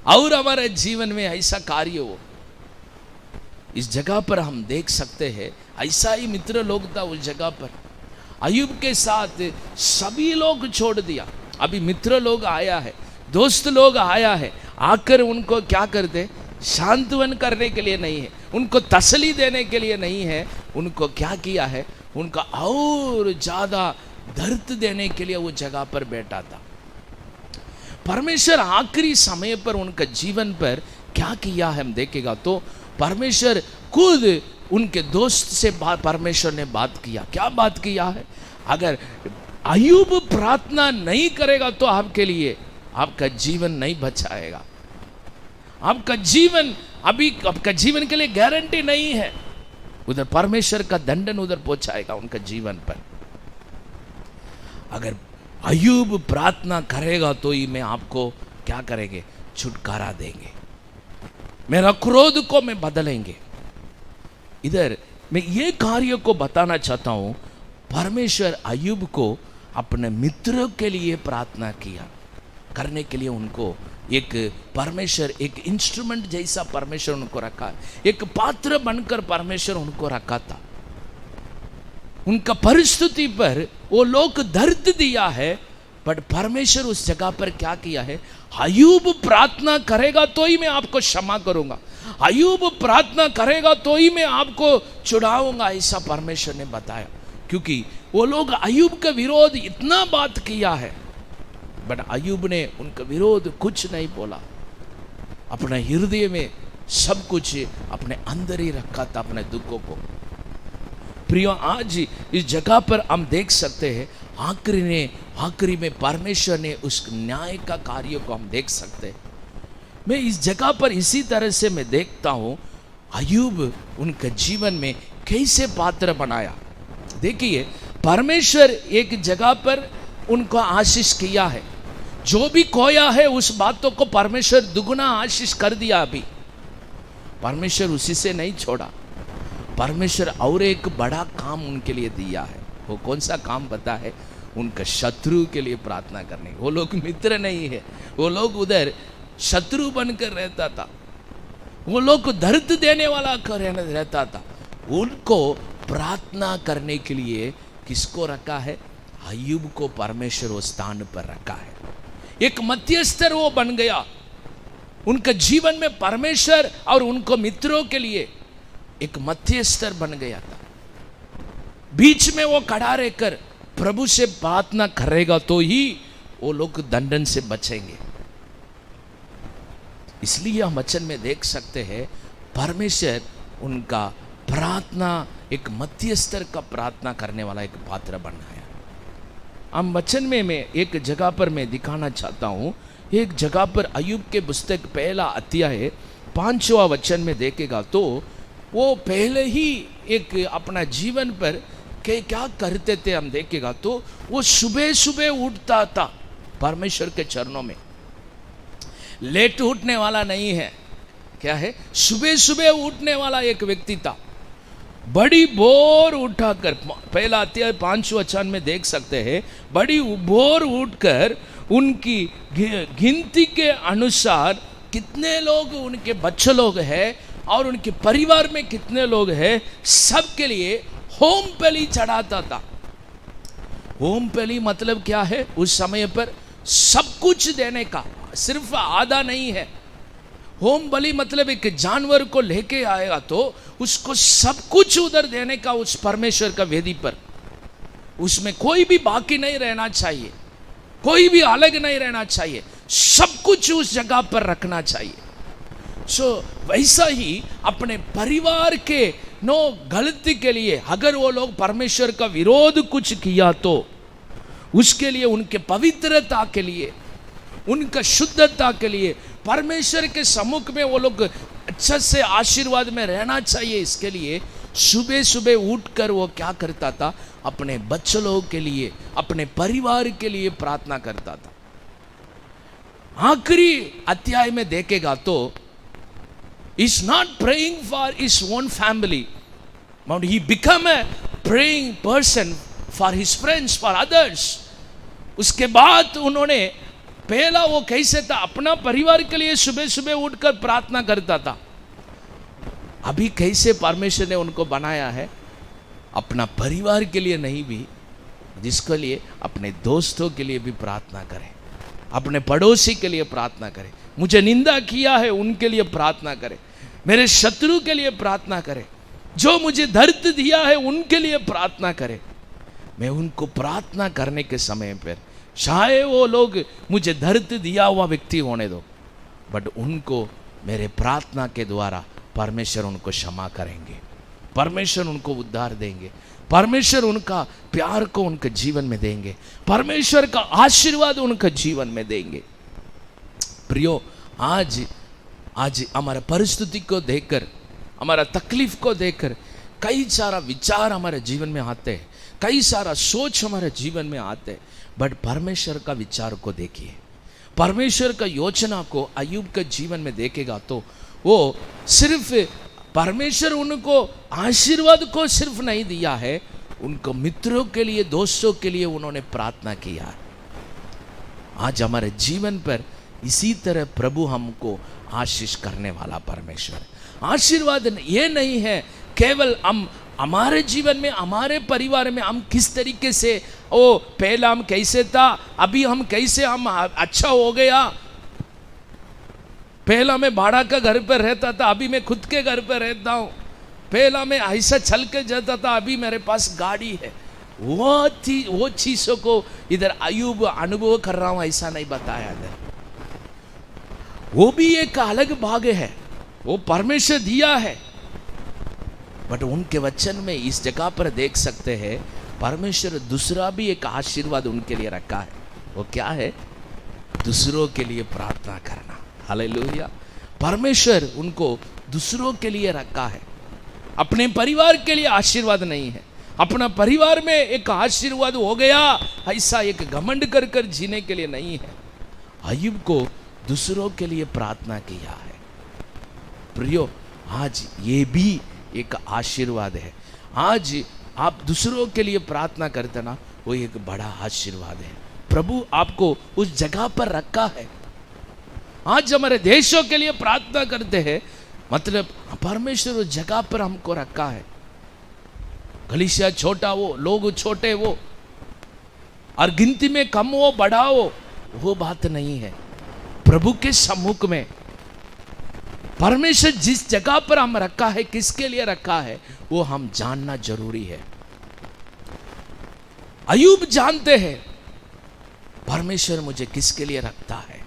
और हमारे जीवन में ऐसा कार्य हो। इस जगह पर हम देख सकते हैं ऐसा ही मित्र लोग था उस जगह पर। अय्यूब के साथ सभी लोग छोड़ दिया, अभी मित्र लोग आया है, दोस्त लोग आया है, आकर उनको क्या करते, शांतवन करने के लिए नहीं है, उनको तसल्ली देने के लिए नहीं है, उनको क्या किया है, उनका और ज्यादा दर्द देने के लिए वो जगह पर बैठा था। परमेश्वर आखिरी समय पर उनका जीवन पर क्या किया है हम देखेगा तो परमेश्वर खुद उनके दोस्त से परमेश्वर ने बात किया। क्या बात किया है, अगर अय्यूब प्रार्थना नहीं करेगा तो आपके लिए आपका जीवन नहीं बचाएगा, आपका जीवन अभी आपका जीवन के लिए गारंटी नहीं है, उधर परमेश्वर का दंडन उधर पहुंचाएगा उनका जीवन पर। अगर अय्यूब प्रार्थना करेगा तो ही मैं आपको क्या करेंगे, छुटकारा देंगे, मेरा क्रोध को मैं बदलेंगे। इधर मैं ये कार्य को बताना चाहता हूं, परमेश्वर अय्यूब को अपने मित्रों के लिए प्रार्थना किया करने के लिए उनको एक परमेश्वर एक इंस्ट्रूमेंट जैसा परमेश्वर उनको रखा, एक पात्र बनकर परमेश्वर उनको रखा था। उनका परिस्थिति पर वो लोग दर्द दिया है, बट परमेश्वर उस जगह पर क्या किया है, अय्यूब प्रार्थना करेगा तो ही मैं आपको क्षमा करूंगा, अय्यूब प्रार्थना करेगा तो ही मैं आपको छुड़ाऊंगा, ऐसा परमेश्वर ने बताया। क्योंकि वो लोग अय्यूब का विरोध इतना बात किया है, बट अय्यूब ने उनका विरोध कुछ नहीं बोला, अपने हृदय में सब कुछ अपने अंदर ही रखा था, अपने दुखों को। प्रियो, आज इस जगह पर हम देख सकते हैं, आखिरी में परमेश्वर ने उस न्याय का कार्य को हम देख सकते हैं। मैं इस जगह पर इसी तरह से मैं देखता हूँ अय्यूब उनके जीवन में कैसे पात्र बनाया। देखिए, परमेश्वर एक जगह पर उनको आशीष किया है, जो भी खोया है उस बातों को परमेश्वर दुगुना आशीष कर दिया। अभी परमेश्वर उसी से नहीं छोड़ा, परमेश्वर और एक बड़ा काम उनके लिए दिया है। वो कौन सा काम पता है? उनका शत्रु के लिए प्रार्थना करने। वो लोग मित्र नहीं है, वो लोग उधर शत्रु बनकर रहता था, वो लोग को दर्द देने वाला रहता था। उनको प्रार्थना करने के लिए किसको रखा है? अय्यूब को परमेश्वर वो स्थान पर रखा है। एक मध्यस्थर वो बन गया उनके जीवन में, परमेश्वर और उनको मित्रों के लिए एक मध्यस्थर बन गया था। बीच में वो खड़ा रहकर प्रभु से प्रार्थना करेगा तो ही वो लोग दंडन से बचेंगे। इसलिए हम वचन में देख सकते हैं, परमेश्वर उनका प्रार्थना एक मध्यस्थर का प्रार्थना करने वाला एक पात्र बनाया। हम वचन में मैं एक जगह पर मैं दिखाना चाहता हूं, एक जगह पर अय्यूब के पुस्तक पहला अध्याय 5वां वचन में देखेगा तो वो पहले ही एक अपना जीवन पर क्या करते थे हम देखेगा तो वो सुबह सुबह उठता था परमेश्वर के चरणों में। लेट उठने वाला नहीं है, क्या है? सुबह सुबह उठने वाला एक व्यक्ति था। बड़ी भोर उठाकर, पहला अध्याय 5वां वचन में देख सकते हैं, बड़ी भोर उठकर उनकी गिनती के अनुसार कितने लोग उनके बच्चे लोग हैं और उनके परिवार में कितने लोग हैं, सबके लिए होम बलि चढ़ाता था। होम बलि मतलब क्या है? उस समय पर सब कुछ देने का, सिर्फ आधा नहीं है। होम बलि मतलब एक जानवर को लेके आएगा तो उसको सब कुछ उधर देने का, उस परमेश्वर का वेदी पर। उसमें कोई भी बाकी नहीं रहना चाहिए, कोई भी अलग नहीं रहना चाहिए, सब कुछ उस जगह पर रखना चाहिए। वैसा ही अपने परिवार के गलती के लिए अगर वो लोग परमेश्वर का विरोध कुछ किया तो उसके लिए, उनके पवित्रता के लिए, उनका शुद्धता के लिए, परमेश्वर के सम्मुख में वो लोग अच्छा से आशीर्वाद में रहना चाहिए। इसके लिए सुबह सुबह उठकर वो क्या करता था? अपने बच्चों के लिए, अपने परिवार के लिए प्रार्थना करता था। आखिरी अध्याय में देखेगा तो is not praying for his own family, but he become a praying person for his friends, for others. उसके बाद उन्होंने, पहला वो कैसे था? अपना परिवार के लिए सुबह सुबह उठकर प्रार्थना करता था। अभी कैसे परमेश्वर ने उनको बनाया है? अपना परिवार के लिए नहीं भी, जिसके लिए अपने दोस्तों के लिए भी प्रार्थना करें, अपने पड़ोसी के लिए प्रार्थना करें, मुझे निंदा किया है उनके लिए प्रार्थना करें, मेरे शत्रु के लिए प्रार्थना करें, जो मुझे दर्द दिया है उनके लिए प्रार्थना करें। मैं उनको प्रार्थना करने के समय पर, चाहे वो लोग मुझे दर्द दिया हुआ व्यक्ति होने दो, बट उनको मेरे प्रार्थना के द्वारा परमेश्वर उनको क्षमा करेंगे, परमेश्वर उनको उद्धार देंगे, परमेश्वर उनका प्यार को उनके जीवन में देंगे, परमेश्वर का आशीर्वाद उनके जीवन में देंगे। प्रियो, आज हमारा परिस्थिति को देखकर, हमारा तकलीफ को देखकर कई सारा विचार हमारे जीवन में आते हैं, कई सारा सोच हमारे जीवन में आते हैं, बट परमेश्वर का विचार को देखिए, परमेश्वर का योजना को अय्यूब के जीवन में देखेगा तो वो सिर्फ परमेश्वर उनको आशीर्वाद को सिर्फ नहीं दिया है, उनको मित्रों के लिए, दोस्तों के लिए उन्होंने प्रार्थना किया। आज हमारे जीवन पर इसी तरह प्रभु हमको आशीष करने वाला परमेश्वर। आशीर्वाद ये नहीं है केवल हम हमारे जीवन में, हमारे परिवार में हम किस तरीके से, ओ पहला हम कैसे था, अभी हम कैसे, हम अच्छा हो गया। पहला मैं भाड़ा का घर पर रहता था, अभी मैं खुद के घर पर रहता हूँ। पहला मैं ऐसा चल के जाता था, अभी मेरे पास गाड़ी है। वो चीजों को इधर अय्यूब अनुभव कर रहा हूं, ऐसा नहीं बताया इधर। वो भी एक अलग भाग है, वो परमेश्वर दिया है। बट उनके वचन में इस जगह पर देख सकते हैं परमेश्वर दूसरा भी एक आशीर्वाद उनके लिए रखा है। वो क्या है? दूसरों के लिए प्रार्थना करना। हालेलुया। परमेश्वर उनको दूसरों के लिए रखा है, अपने परिवार के लिए आशीर्वाद नहीं है। अपना परिवार में एक आशीर्वाद हो गया, ऐसा एक घमंड कर कर जीने के लिए नहीं है। अय्यूब को दूसरों के लिए प्रार्थना किया है। प्रियो, आज ये भी एक आशीर्वाद है। आज आप दूसरों के लिए प्रार्थना करते ना, वो एक बड़ा आशीर्वाद है। प्रभु आपको उस जगह पर रखा है। आज हमारे देशों के लिए प्रार्थना करते हैं, मतलब परमेश्वर उस जगह पर हमको रखा है। कलीसिया छोटा हो, लोग छोटे हो, और गिनती में कम हो बड़ा हो, वो बात नहीं है। प्रभु के सम्मुख में परमेश्वर जिस जगह पर हम रखा है, किसके लिए रखा है, वो हम जानना जरूरी है। अय्यूब जानते हैं परमेश्वर मुझे किसके लिए रखता है।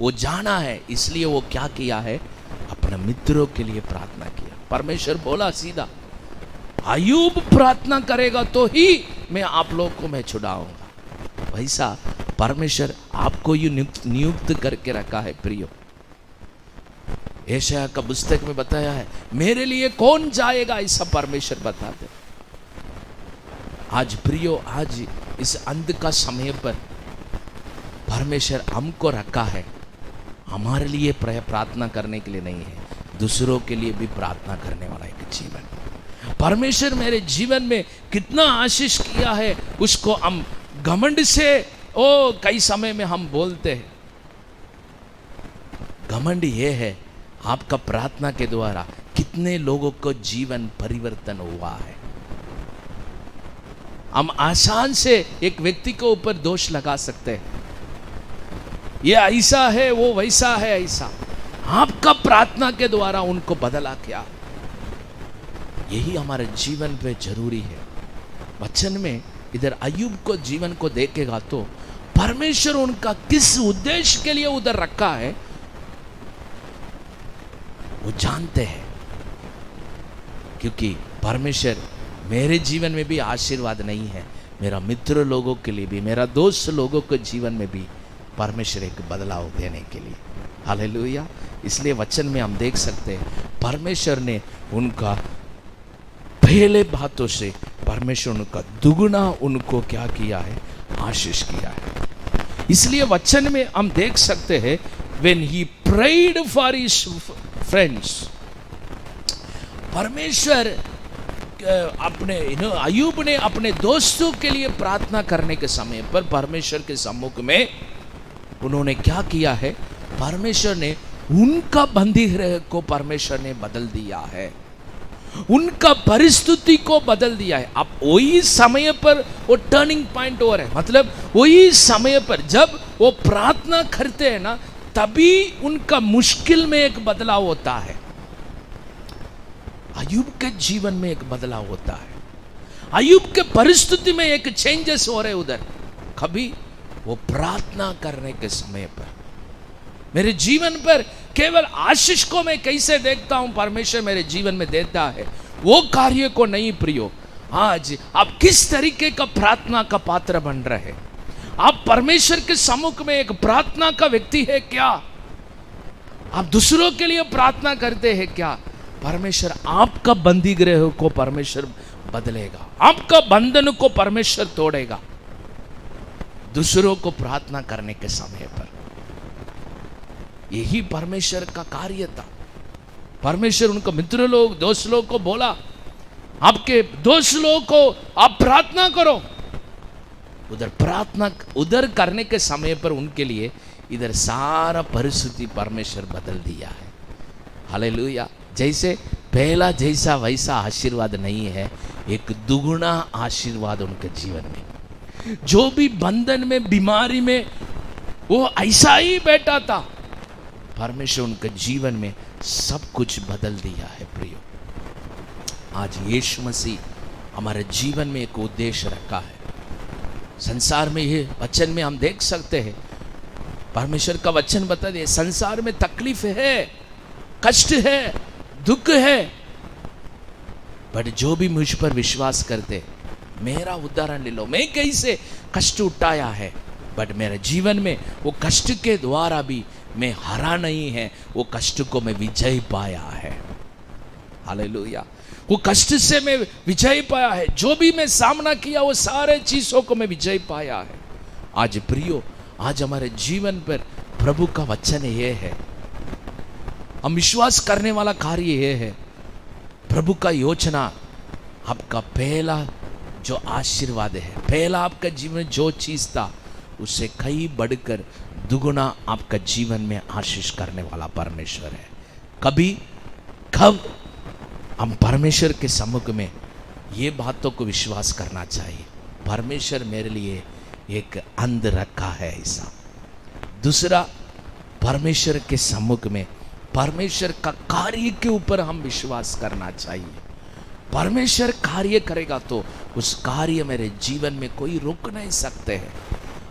वो जाना है, इसलिए वो क्या किया है, अपने मित्रों के लिए प्रार्थना किया। परमेश्वर बोला सीधा, अय्यूब प्रार्थना करेगा तो ही मैं आप लोग को मैं छुड़ाऊंगा। वैसा परमेश्वर आपको ये नियुक्त करके रखा है। प्रियो, यशायाह का पुस्तक में बताया है, मेरे लिए कौन जाएगा, ऐसा परमेश्वर बताते। आज प्रियो, आज इस अंत का समय पर परमेश्वर हमको रखा है, हमारे लिए प्रार्थना करने के लिए नहीं है, दूसरों के लिए भी प्रार्थना करने वाला एक जीवन। परमेश्वर मेरे जीवन में कितना आशीष किया है, उसको हम घमंड से कई समय में हम बोलते हैं। घमंड ये है, आपका प्रार्थना के द्वारा कितने लोगों को जीवन परिवर्तन हुआ है। हम आसान से एक व्यक्ति के ऊपर दोष लगा सकते हैं, ये ऐसा है, वो वैसा है, ऐसा। आपका प्रार्थना के द्वारा उनको बदला क्या? यही हमारे जीवन पे जरूरी है। वचन में इधर अय्यूब को जीवन को देखेगा तो परमेश्वर उनका किस उद्देश्य के लिए उधर रखा है वो जानते हैं। क्योंकि परमेश्वर मेरे जीवन में भी आशीर्वाद नहीं है, मेरा मित्र लोगों के लिए भी, मेरा दोस्त लोगों के जीवन में भी परमेश्वर एक बदलाव देने के लिए। हालेलुया। इसलिए वचन में हम देख सकते हैं परमेश्वर ने उनका पहले बातों से परमेश्वर उनका दुगुना उनको क्या किया है, आशीष किया है। इसलिए वचन में हम देख सकते हैं when he prayed for his friends, परमेश्वर अपने अय्यूब ने अपने दोस्तों के लिए प्रार्थना करने के समय पर परमेश्वर के सम्मुख में उन्होंने क्या किया है, परमेश्वर ने उनका बंदी गृह को परमेश्वर ने बदल दिया है, उनका परिस्थिति को बदल दिया है। अब वही समय पर वो टर्निंग पॉइंट हो रहा है, मतलब वही समय पर जब वो प्रार्थना करते हैं ना, तभी उनका मुश्किल में एक बदलाव होता है। अय्यूब के जीवन में एक बदलाव होता है, अय्यूब के परिस्थिति में एक चेंजेस हो रहे उधर। कभी वो प्रार्थना करने के समय पर मेरे जीवन पर केवल आशीष को मैं कैसे देखता हूं, परमेश्वर मेरे जीवन में देता है, वो कार्य को नहीं। प्रियो, आज आप किस तरीके का प्रार्थना का पात्र बन रहे हैं? आप परमेश्वर के सम्मुख में एक प्रार्थना का व्यक्ति है क्या? आप दूसरों के लिए प्रार्थना करते हैं क्या? परमेश्वर आपका बंदी गृह को परमेश्वर बदलेगा, आपका बंधन को परमेश्वर तोड़ेगा दूसरों को प्रार्थना करने के समय पर। यही परमेश्वर का कार्य था। परमेश्वर उनको मित्र लोग, दोस्त लोग को बोला, आपके दोस्त लोग को आप प्रार्थना करो। उधर प्रार्थना उधर करने के समय पर उनके लिए इधर सारा परिस्थिति परमेश्वर बदल दिया है। हालेलुया। जैसे पहला जैसा वैसा आशीर्वाद नहीं है, एक दुगुना आशीर्वाद उनके जीवन में। जो भी बंधन में, बीमारी में वो ऐसा ही बैठा था, परमेश्वर उनके जीवन में सब कुछ बदल दिया है। प्रियो, आज यीशु मसीह हमारे जीवन में एक उद्देश्य रखा है। संसार में, ये वचन में हम देख सकते हैं, परमेश्वर का वचन बता दे, संसार में तकलीफ है, कष्ट है, दुख है, बट जो भी मुझ पर विश्वास करते, मेरा उदाहरण ले लो, मैं कैसे कष्ट उठाया है, बट मेरे जीवन में वो कष्ट के द्वारा भी मैं हारा नहीं है, वो कष्ट को मैं विजय पाया है। हालेलुया, वो कष्ट से मैं विजय पाया है। जो भी मैं सामना किया वो सारे चीजों को मैं विजय पाया है। आज प्रियो, आज हमारे जीवन पर प्रभु का वचन ये है, हम विश्वास करने वाला कार्य ये है, प्रभु का योजना आपका पहला जो आशीर्वाद है, पहला आपका जीवन जो चीज था उससे कई बढ़कर दुगुना आपका जीवन में आशीष करने वाला परमेश्वर है। कब हम परमेश्वर के सम्मुख में ये बातों को विश्वास करना चाहिए, परमेश्वर मेरे लिए एक अंध रखा है ऐसा। दूसरा, परमेश्वर के सम्मुख में परमेश्वर का कार्य के ऊपर हम विश्वास करना चाहिए। परमेश्वर कार्य करेगा तो उस कार्य मेरे जीवन में कोई रोक नहीं सकते हैं।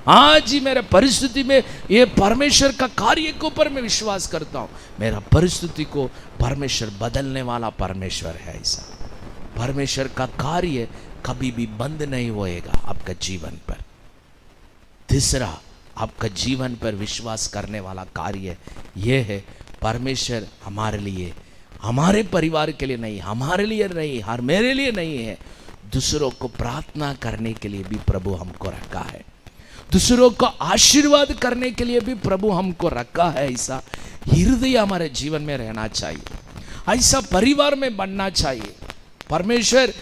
आज ही मेरे परिस्थिति में ये परमेश्वर का कार्य के ऊपर मैं विश्वास करता हूँ, मेरा परिस्थिति को परमेश्वर बदलने वाला परमेश्वर है ऐसा। परमेश्वर का कार्य कभी भी बंद नहीं होएगा आपका जीवन पर। तीसरा, आपका जीवन पर विश्वास करने वाला कार्य यह है, परमेश्वर हमारे लिए, हमारे परिवार के लिए नहीं, हमारे लिए नहीं, हर मेरे लिए नहीं है, दूसरों को प्रार्थना करने के लिए भी प्रभु हमको रखा है, दूसरों को आशीर्वाद करने के लिए भी प्रभु हमको रखा है। ऐसा हृदय हमारे जीवन में रहना चाहिए, ऐसा परिवार में बनना चाहिए। परमेश्वर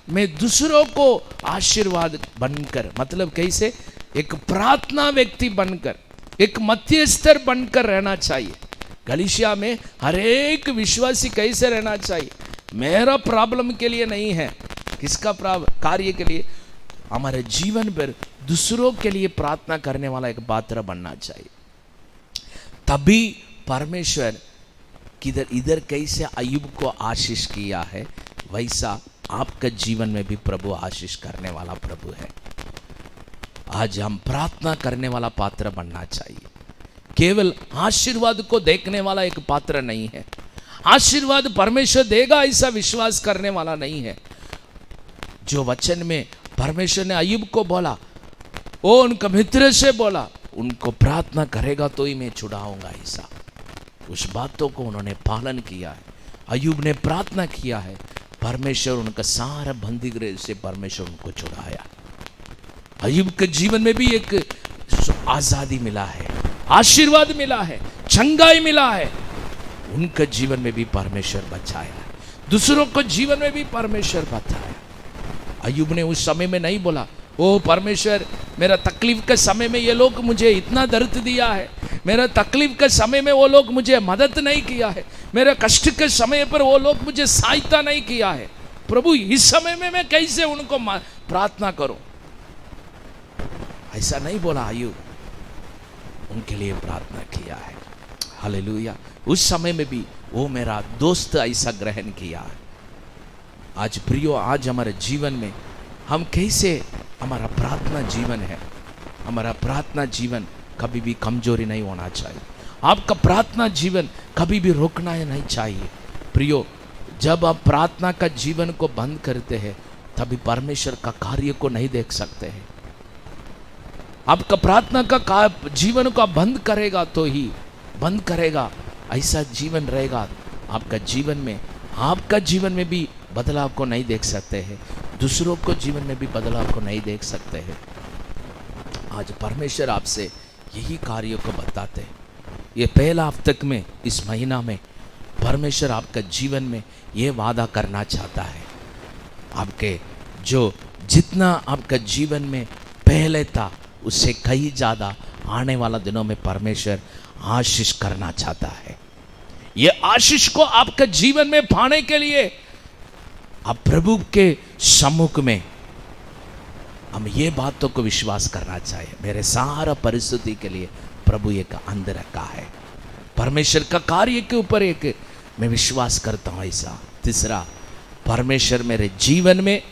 में दूसरों को आशीर्वाद बनकर, मतलब कैसे, एक प्रार्थना व्यक्ति बनकर, एक मध्यस्तर बनकर रहना चाहिए। गलीशिया में हर एक विश्वासी कैसे रहना चाहिए, मेरा प्रॉब्लम के लिए नहीं है, किसका कार्य के लिए, हमारे जीवन पर दूसरों के लिए प्रार्थना करने वाला एक पात्र बनना चाहिए। तभी परमेश्वर इधर कैसे अय्यूब को आशीष किया है, वैसा आपका जीवन में भी प्रभु आशीष करने वाला प्रभु है। आज हम प्रार्थना करने वाला पात्र बनना चाहिए, केवल आशीर्वाद को देखने वाला एक पात्र नहीं है। आशीर्वाद परमेश्वर देगा ऐसा विश्वास करने वाला नहीं है। जो वचन में परमेश्वर ने अय्यूब को बोला, वो उनका मित्र से बोला, उनको प्रार्थना करेगा तो ही मैं छुड़ाऊंगा ऐसा, उस बातों को उन्होंने पालन किया है। अय्यूब ने प्रार्थना किया है, परमेश्वर उनका सारा बंदीगृह से परमेश्वर उनको छुड़ाया। अय्यूब के जीवन में भी एक आजादी मिला है, आशीर्वाद मिला है, चंगाई मिला है। उनके जीवन में भी परमेश्वर बचाया, दूसरों को जीवन में भी परमेश्वर बचाया। अय्यूब ने उस समय में नहीं बोला, ओ परमेश्वर, मेरा तकलीफ के समय में ये लोग मुझे इतना दर्द दिया है, मेरा तकलीफ के समय में वो लोग मुझे मदद नहीं किया है, मेरे कष्ट के समय पर वो लोग मुझे सहायता नहीं किया है, प्रभु इस समय में मैं कैसे उनको प्रार्थना करूं। ऐसा नहीं बोला अय्यूब, उनके लिए प्रार्थना किया है। हालेलुया। उस समय में भी वो मेरा दोस्त ऐसा ग्रहण किया है। आज प्रियो, आज हमारे जीवन में हम कैसे, हमारा प्रार्थना जीवन है, हमारा प्रार्थना जीवन कभी भी कमजोरी नहीं होना चाहिए। आपका प्रार्थना जीवन कभी भी रोकना नहीं चाहिए। प्रियो, जब आप प्रार्थना का जीवन को बंद करते हैं तभी परमेश्वर का कार्य को नहीं देख सकते हैं। आपका प्रार्थना का जीवन को बंद करेगा तो ही बंद करेगा, ऐसा जीवन रहेगा आपका जीवन में, आपका जीवन में भी बदलाव को नहीं देख सकते हैं, दूसरों को जीवन में भी बदलाव को नहीं देख सकते हैं। आज परमेश्वर आपसे यही कार्यों को बताते हैं। ये पहला हफ्ते में, इस महीना में परमेश्वर आपका जीवन में ये वादा करना चाहता है, आपके जो जितना आपका जीवन में पहले था उससे कई ज़्यादा आने वाला दिनों में परमेश्वर आशीष करना चाहता है। ये आशीष को आपके जीवन में पाने के लिए आप प्रभु के सम्मुख में हम ये बातों को विश्वास करना चाहिए। मेरे सारा परिस्थिति के लिए प्रभु एक अंदर रखा है, परमेश्वर का कार्य के ऊपर एक मैं विश्वास करता हूँ ऐसा। तीसरा, परमेश्वर मेरे जीवन में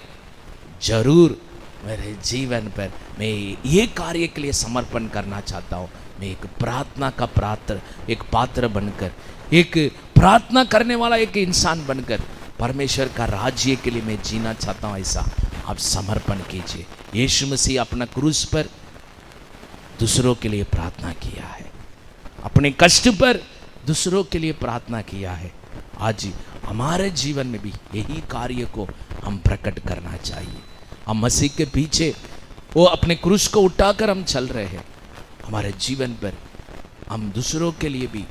जरूर मेरे जीवन पर मैं ये कार्य के लिए समर्पण करना चाहता हूँ। मैं एक प्रार्थना का पात्र बनकर, एक प्रार्थना करने वाला एक इंसान बनकर परमेश्वर का राज्य के लिए मैं जीना चाहता हूँ। ऐसा आप समर्पण कीजिए। यीशु मसीह अपना क्रूस पर दूसरों के लिए प्रार्थना किया है, अपने कष्ट पर दूसरों के लिए प्रार्थना किया है। आज हमारे जीवन में भी यही कार्य को हम प्रकट करना चाहिए। हम मसीह के पीछे वो अपने क्रूस को उठाकर हम चल रहे हैं। हमारे जीवन पर हम दूसरों के लिए भी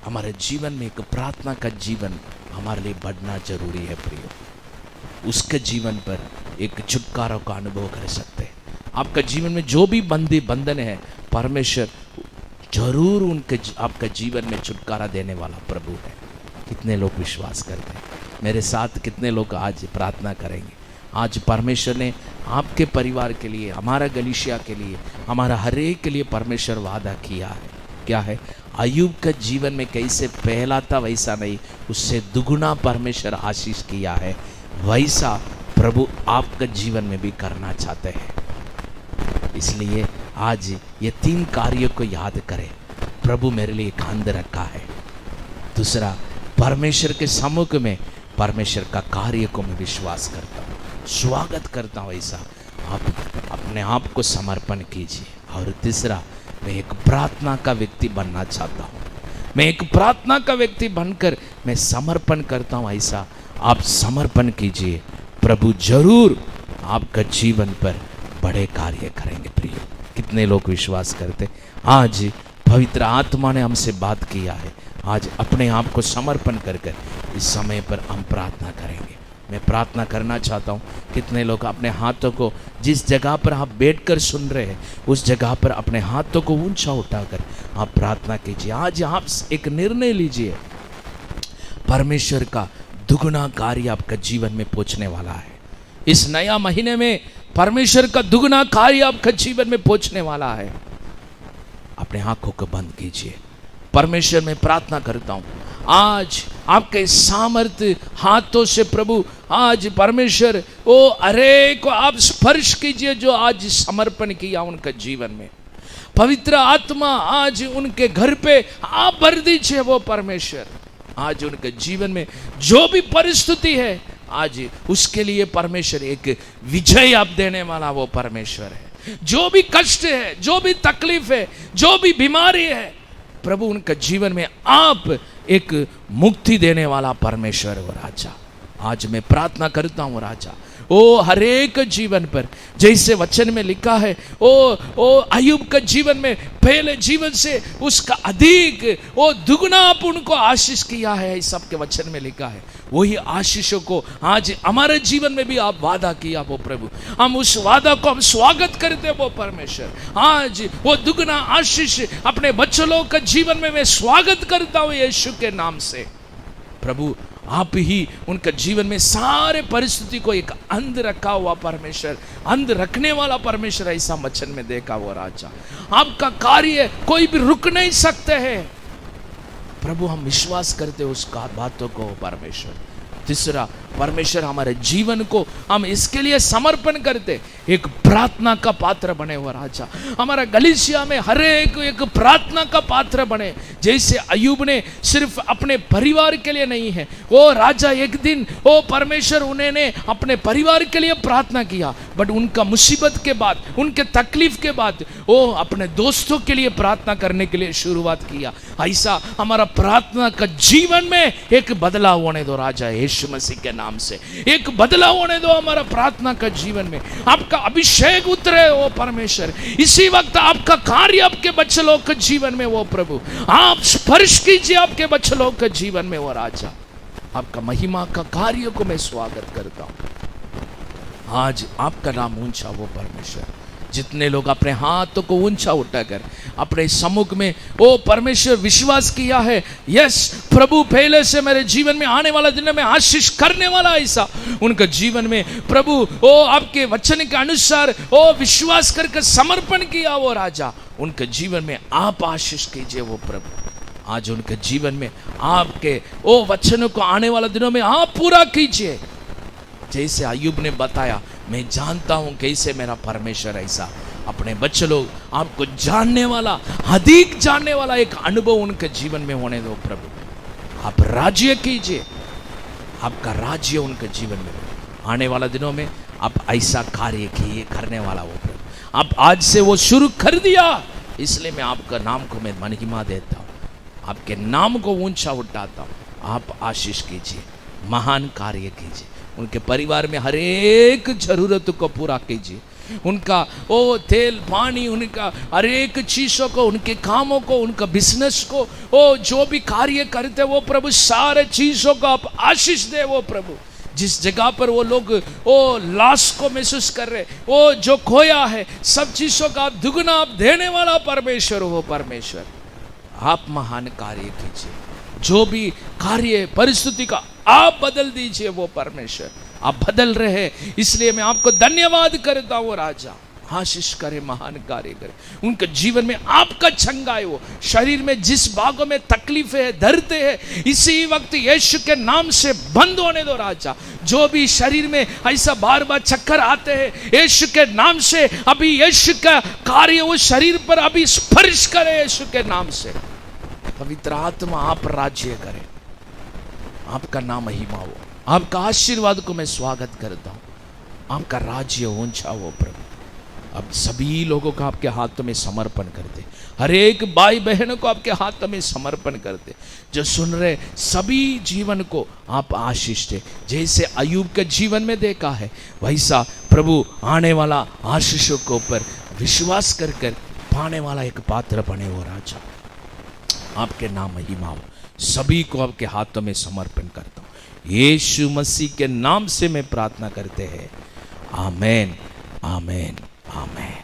हमारे जीवन में एक प्रार्थना का जीवन हमारे लिए बढ़ना जरूरी है प्रियो। उसके जीवन पर एक छुटकारा का अनुभव कर सकते हैं। आपका जीवन में जो भी बंधन है, परमेश्वर जरूर आपका जीवन में छुटकारा देने वाला प्रभु है। कितने लोग विश्वास करते हैं? मेरे साथ कितने लोग आज प्रार्थना करेंगे? आज परमेश्वर ने आपके परिवार के लिए, हमारा गलीशिया के लिए, हमारा हर एक के लिए परमेश्वर वादा किया है। क्या है? अय्यूब का जीवन में कैसे पहला था वैसा नहीं, उससे दुगुना परमेश्वर आशीष किया है। वैसा प्रभु आपका जीवन में भी करना चाहते हैं। इसलिए आज ये 3 कार्यों को याद करें। प्रभु मेरे लिए एक अंदर रखा है। दूसरा, परमेश्वर के सम्मुख में परमेश्वर का कार्य को मैं विश्वास करता हूँ, स्वागत करता हूँ। ऐसा आप अपने आप को समर्पण कीजिए। और तीसरा, मैं एक प्रार्थना का व्यक्ति बनना चाहता हूँ। मैं एक प्रार्थना का व्यक्ति बनकर मैं समर्पण करता हूँ। ऐसा आप समर्पण कीजिए। प्रभु जरूर आपका जीवन पर बड़े कार्य करेंगे प्रिय। कितने लोग विश्वास करते? आज पवित्र आत्मा ने हमसे बात किया है। आज अपने आप को समर्पण कर इस समय पर हम प्रार्थना करेंगे। मैं प्रार्थना करना चाहता हूँ। कितने लोग अपने हाथों को, जिस जगह पर आप बैठकर सुन रहे हैं उस जगह पर अपने हाथों को ऊंचा उठाकर आप प्रार्थना कीजिए। आज आप एक निर्णय लीजिए, परमेश्वर का दुगुना कार्य आपका जीवन में पहुंचने वाला है। इस नया महीने में परमेश्वर का दुगुना कार्य आपका जीवन में पहुंचने वाला है। अपने आंखों को बंद कीजिए। परमेश्वर में प्रार्थना करता हूं, आज आपके सामर्थ्य हाथों से प्रभु आज परमेश्वर ओ अरे को आप स्पर्श कीजिए, जो आज समर्पण किया उनका जीवन में। पवित्र आत्मा आज उनके घर पे आप भर दीजिए। वो परमेश्वर आज उनके जीवन में जो भी परिस्थिति है, आज उसके लिए परमेश्वर एक विजय आप देने वाला वो परमेश्वर है। जो भी कष्ट है, जो भी तकलीफ है, जो भी बीमारी है, प्रभु उनका जीवन में आप एक मुक्ति देने वाला परमेश्वर हो राजा। आज मैं प्रार्थना करता हूँ राजा, ओ हर एक जीवन पर जैसे वचन में लिखा है, ओ अय्यूब का जीवन में पहले जीवन से उसका अधिक ओ दुगना आप उनको आशीष किया है, इस सबके वचन में लिखा है। वही आशीषों को आज हमारे जीवन में भी आप वादा किया वो प्रभु, हम उस वादा को हम स्वागत करते वो परमेश्वर। आज वो दुगना आशीष अपने बच्चों का जीवन में मैं स्वागत करता हूँ यीशु के नाम से। प्रभु आप ही उनका जीवन में सारे परिस्थिति को एक अंध रखा हुआ परमेश्वर, अंध रखने वाला परमेश्वर, ऐसा वचन में देखा वो राजा। आपका कार्य कोई भी रुक नहीं सकते हैं प्रभु, हम विश्वास करते उसका बातों को परमेश्वर। तीसरा, परमेश्वर हमारे जीवन को हम इसके लिए समर्पण करते, एक प्रार्थना का पात्र बने हुआ राजा। हमारा गलीशिया में हर एक प्रार्थना का पात्र बने। जैसे अय्यूब ने सिर्फ अपने परिवार के लिए नहीं है, वो राजा एक दिन वो परमेश्वर उन्होंने अपने परिवार के लिए प्रार्थना किया, बट उनका मुसीबत के बाद, उनके तकलीफ के बाद वो अपने दोस्तों के लिए प्रार्थना करने के लिए शुरुआत किया। ऐसा हमारा प्रार्थना का जीवन में एक बदलाव होने दो राजा, यीशु मसीह के नाम से एक बदलाव होने दो हमारा प्रार्थना का जीवन में। आपका अभिषेक उतरे वो परमेश्वर, इसी वक्त आपका कार्य आपके बच्चे लोग के जीवन में वो प्रभु आप स्पर्श कीजिए आपके बच्चे लोग के जीवन में वो राजा। आपका महिमा का कार्य को मैं स्वागत करता हूं। आज आपका नाम ऊंचा वो परमेश्वर, जितने लोग अपने हाथों को ऊंचा उठाकर अपने सम्मुख में ओ परमेश्वर विश्वास किया है, यस प्रभु पहले से मेरे जीवन में आने वाला दिन में आशीष करने वाला, ऐसा उनका जीवन में प्रभु ओ आपके वचन के अनुसार ओ विश्वास करके समर्पण किया वो राजा, उनके जीवन में आप आशीष कीजिए वो प्रभु। आज उनके जीवन में आपके ओ वचनों को आने वाले दिनों में आप पूरा कीजिए। जैसे अय्यूब ने बताया, मैं जानता हूं कैसे मेरा परमेश्वर ऐसा अपने बच्चे लोग आपको जानने वाला, अधिक जानने वाला एक अनुभव उनके जीवन में होने दो प्रभु। आप राज्य कीजिए, आपका राज्य उनके जीवन में आने वाला दिनों में आप ऐसा कार्य किए करने वाला वो प्रभु। आप आज से वो शुरू कर दिया, इसलिए मैं आपका नाम को मैं महिमा देता हूँ, आपके नाम को ऊंचा उठाता हूँ। आप आशीष कीजिए, महान कार्य कीजिए, उनके परिवार में हर एक जरूरत को पूरा कीजिए, उनका ओ तेल पानी, उनका हर एक चीज़ों को, उनके कामों को, उनका बिजनेस को, ओ जो भी कार्य करते वो प्रभु सारे चीज़ों को आप आशीष दे वो प्रभु। जिस जगह पर वो लोग ओ लाश को महसूस कर रहे, ओ जो खोया है सब चीज़ों का आप दुगना आप देने वाला परमेश्वर हो परमेश्वर। आप महान कार्य कीजिए, जो भी कार्य परिस्थिति का आप बदल दीजिए वो परमेश्वर। आप बदल रहे हैं, इसलिए मैं आपको धन्यवाद करता हूँ राजा। आशीष करे, महान कार्य करे, उनके जीवन में आपका छंगाए, वो शरीर में जिस भागों में तकलीफ है दर्द है, इसी वक्त यीशु के नाम से बंद होने दो राजा। जो भी शरीर में ऐसा बार बार चक्कर आते हैं, यीशु के नाम से अभी यीशु का कार्य वो शरीर पर अभी स्पर्श करे यीशु के नाम से। पवित्र आत्मा आप राज्य करें, आपका नाम महिमा हो, आपका आशीर्वाद को मैं स्वागत करता हूँ, आपका राज्य ऊंचा हो प्रभु। अब सभी लोगों को आपके हाथों में समर्पण करते, हर एक भाई बहनों को आपके हाथों में समर्पण करते, जो सुन रहे सभी जीवन को आप आशीष दे। जैसे अय्यूब के जीवन में देखा है, वैसा प्रभु आने वाला आशीषों के ऊपर विश्वास कर कर पाने वाला एक पात्र बने हो राजा। आपके नाम महिमा हो, सभी को आपके हाथों में समर्पण करता हूँ, यीशु मसीह के नाम से मैं प्रार्थना करते हैं, आमेन आमेन आमेन।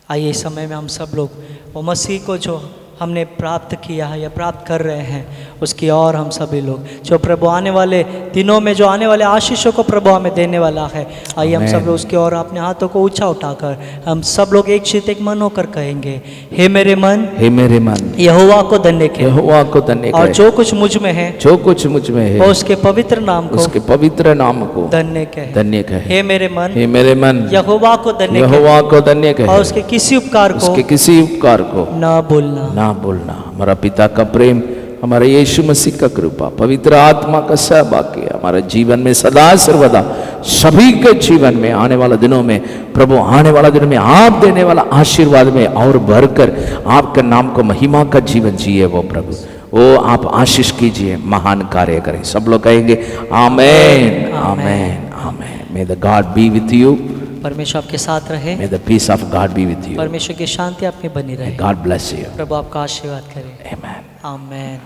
आइए इस समय में हम सब लोग वो मसीह को जो हमने प्राप्त किया है या प्राप्त कर रहे हैं, उसकी और हम सभी लोग जो प्रभु आने वाले दिनों में जो आने वाले आशीषों को प्रभु हमें देने वाला है, आइए हम सब लोग उसकी और अपने हाथों को ऊंचा उठाकर हम सब लोग एक चित एक मन होकर कहेंगे, हे मेरे मन, हे मेरे मन, यहोवा को धन्य कहे, यहोवा को धन्य कहे, और जो कुछ मुझ में है, जो कुछ मुझ में है, वो उसके पवित्र नाम को, उसके पवित्र नाम को धन्य कहे, धन्य कहे। हे मेरे मन, हे मेरे मन, यहोवा को धन्य कहे, यहोवा को धन्य कहे, और उसके किसी उपकार को, उसके किसी उपकार को ना भूलना, ना भूलना। हमारा पिता का प्रेम, हमारे यीशु मसीह का कृपा, पवित्र आत्मा का सहभाग्य हमारे जीवन में सदा सर्वदा सभी के जीवन में आने वाला दिनों में प्रभु आने वाला दिनों में आप देने वाला आशीर्वाद में और भरकर आपके नाम को महिमा का जीवन जिए वो प्रभु। ओ आप आशीष कीजिए, महान कार्य करें। सब लोग कहेंगे आमेन आमेन आमेन। May the God be with you. परमेश्वर आपके साथ रहे। May the peace of God be with you. परमेश्वर की शांति आप में बनी रहे। God bless you. प्रभु आपका आशीर्वाद करे। Amen. आमेन।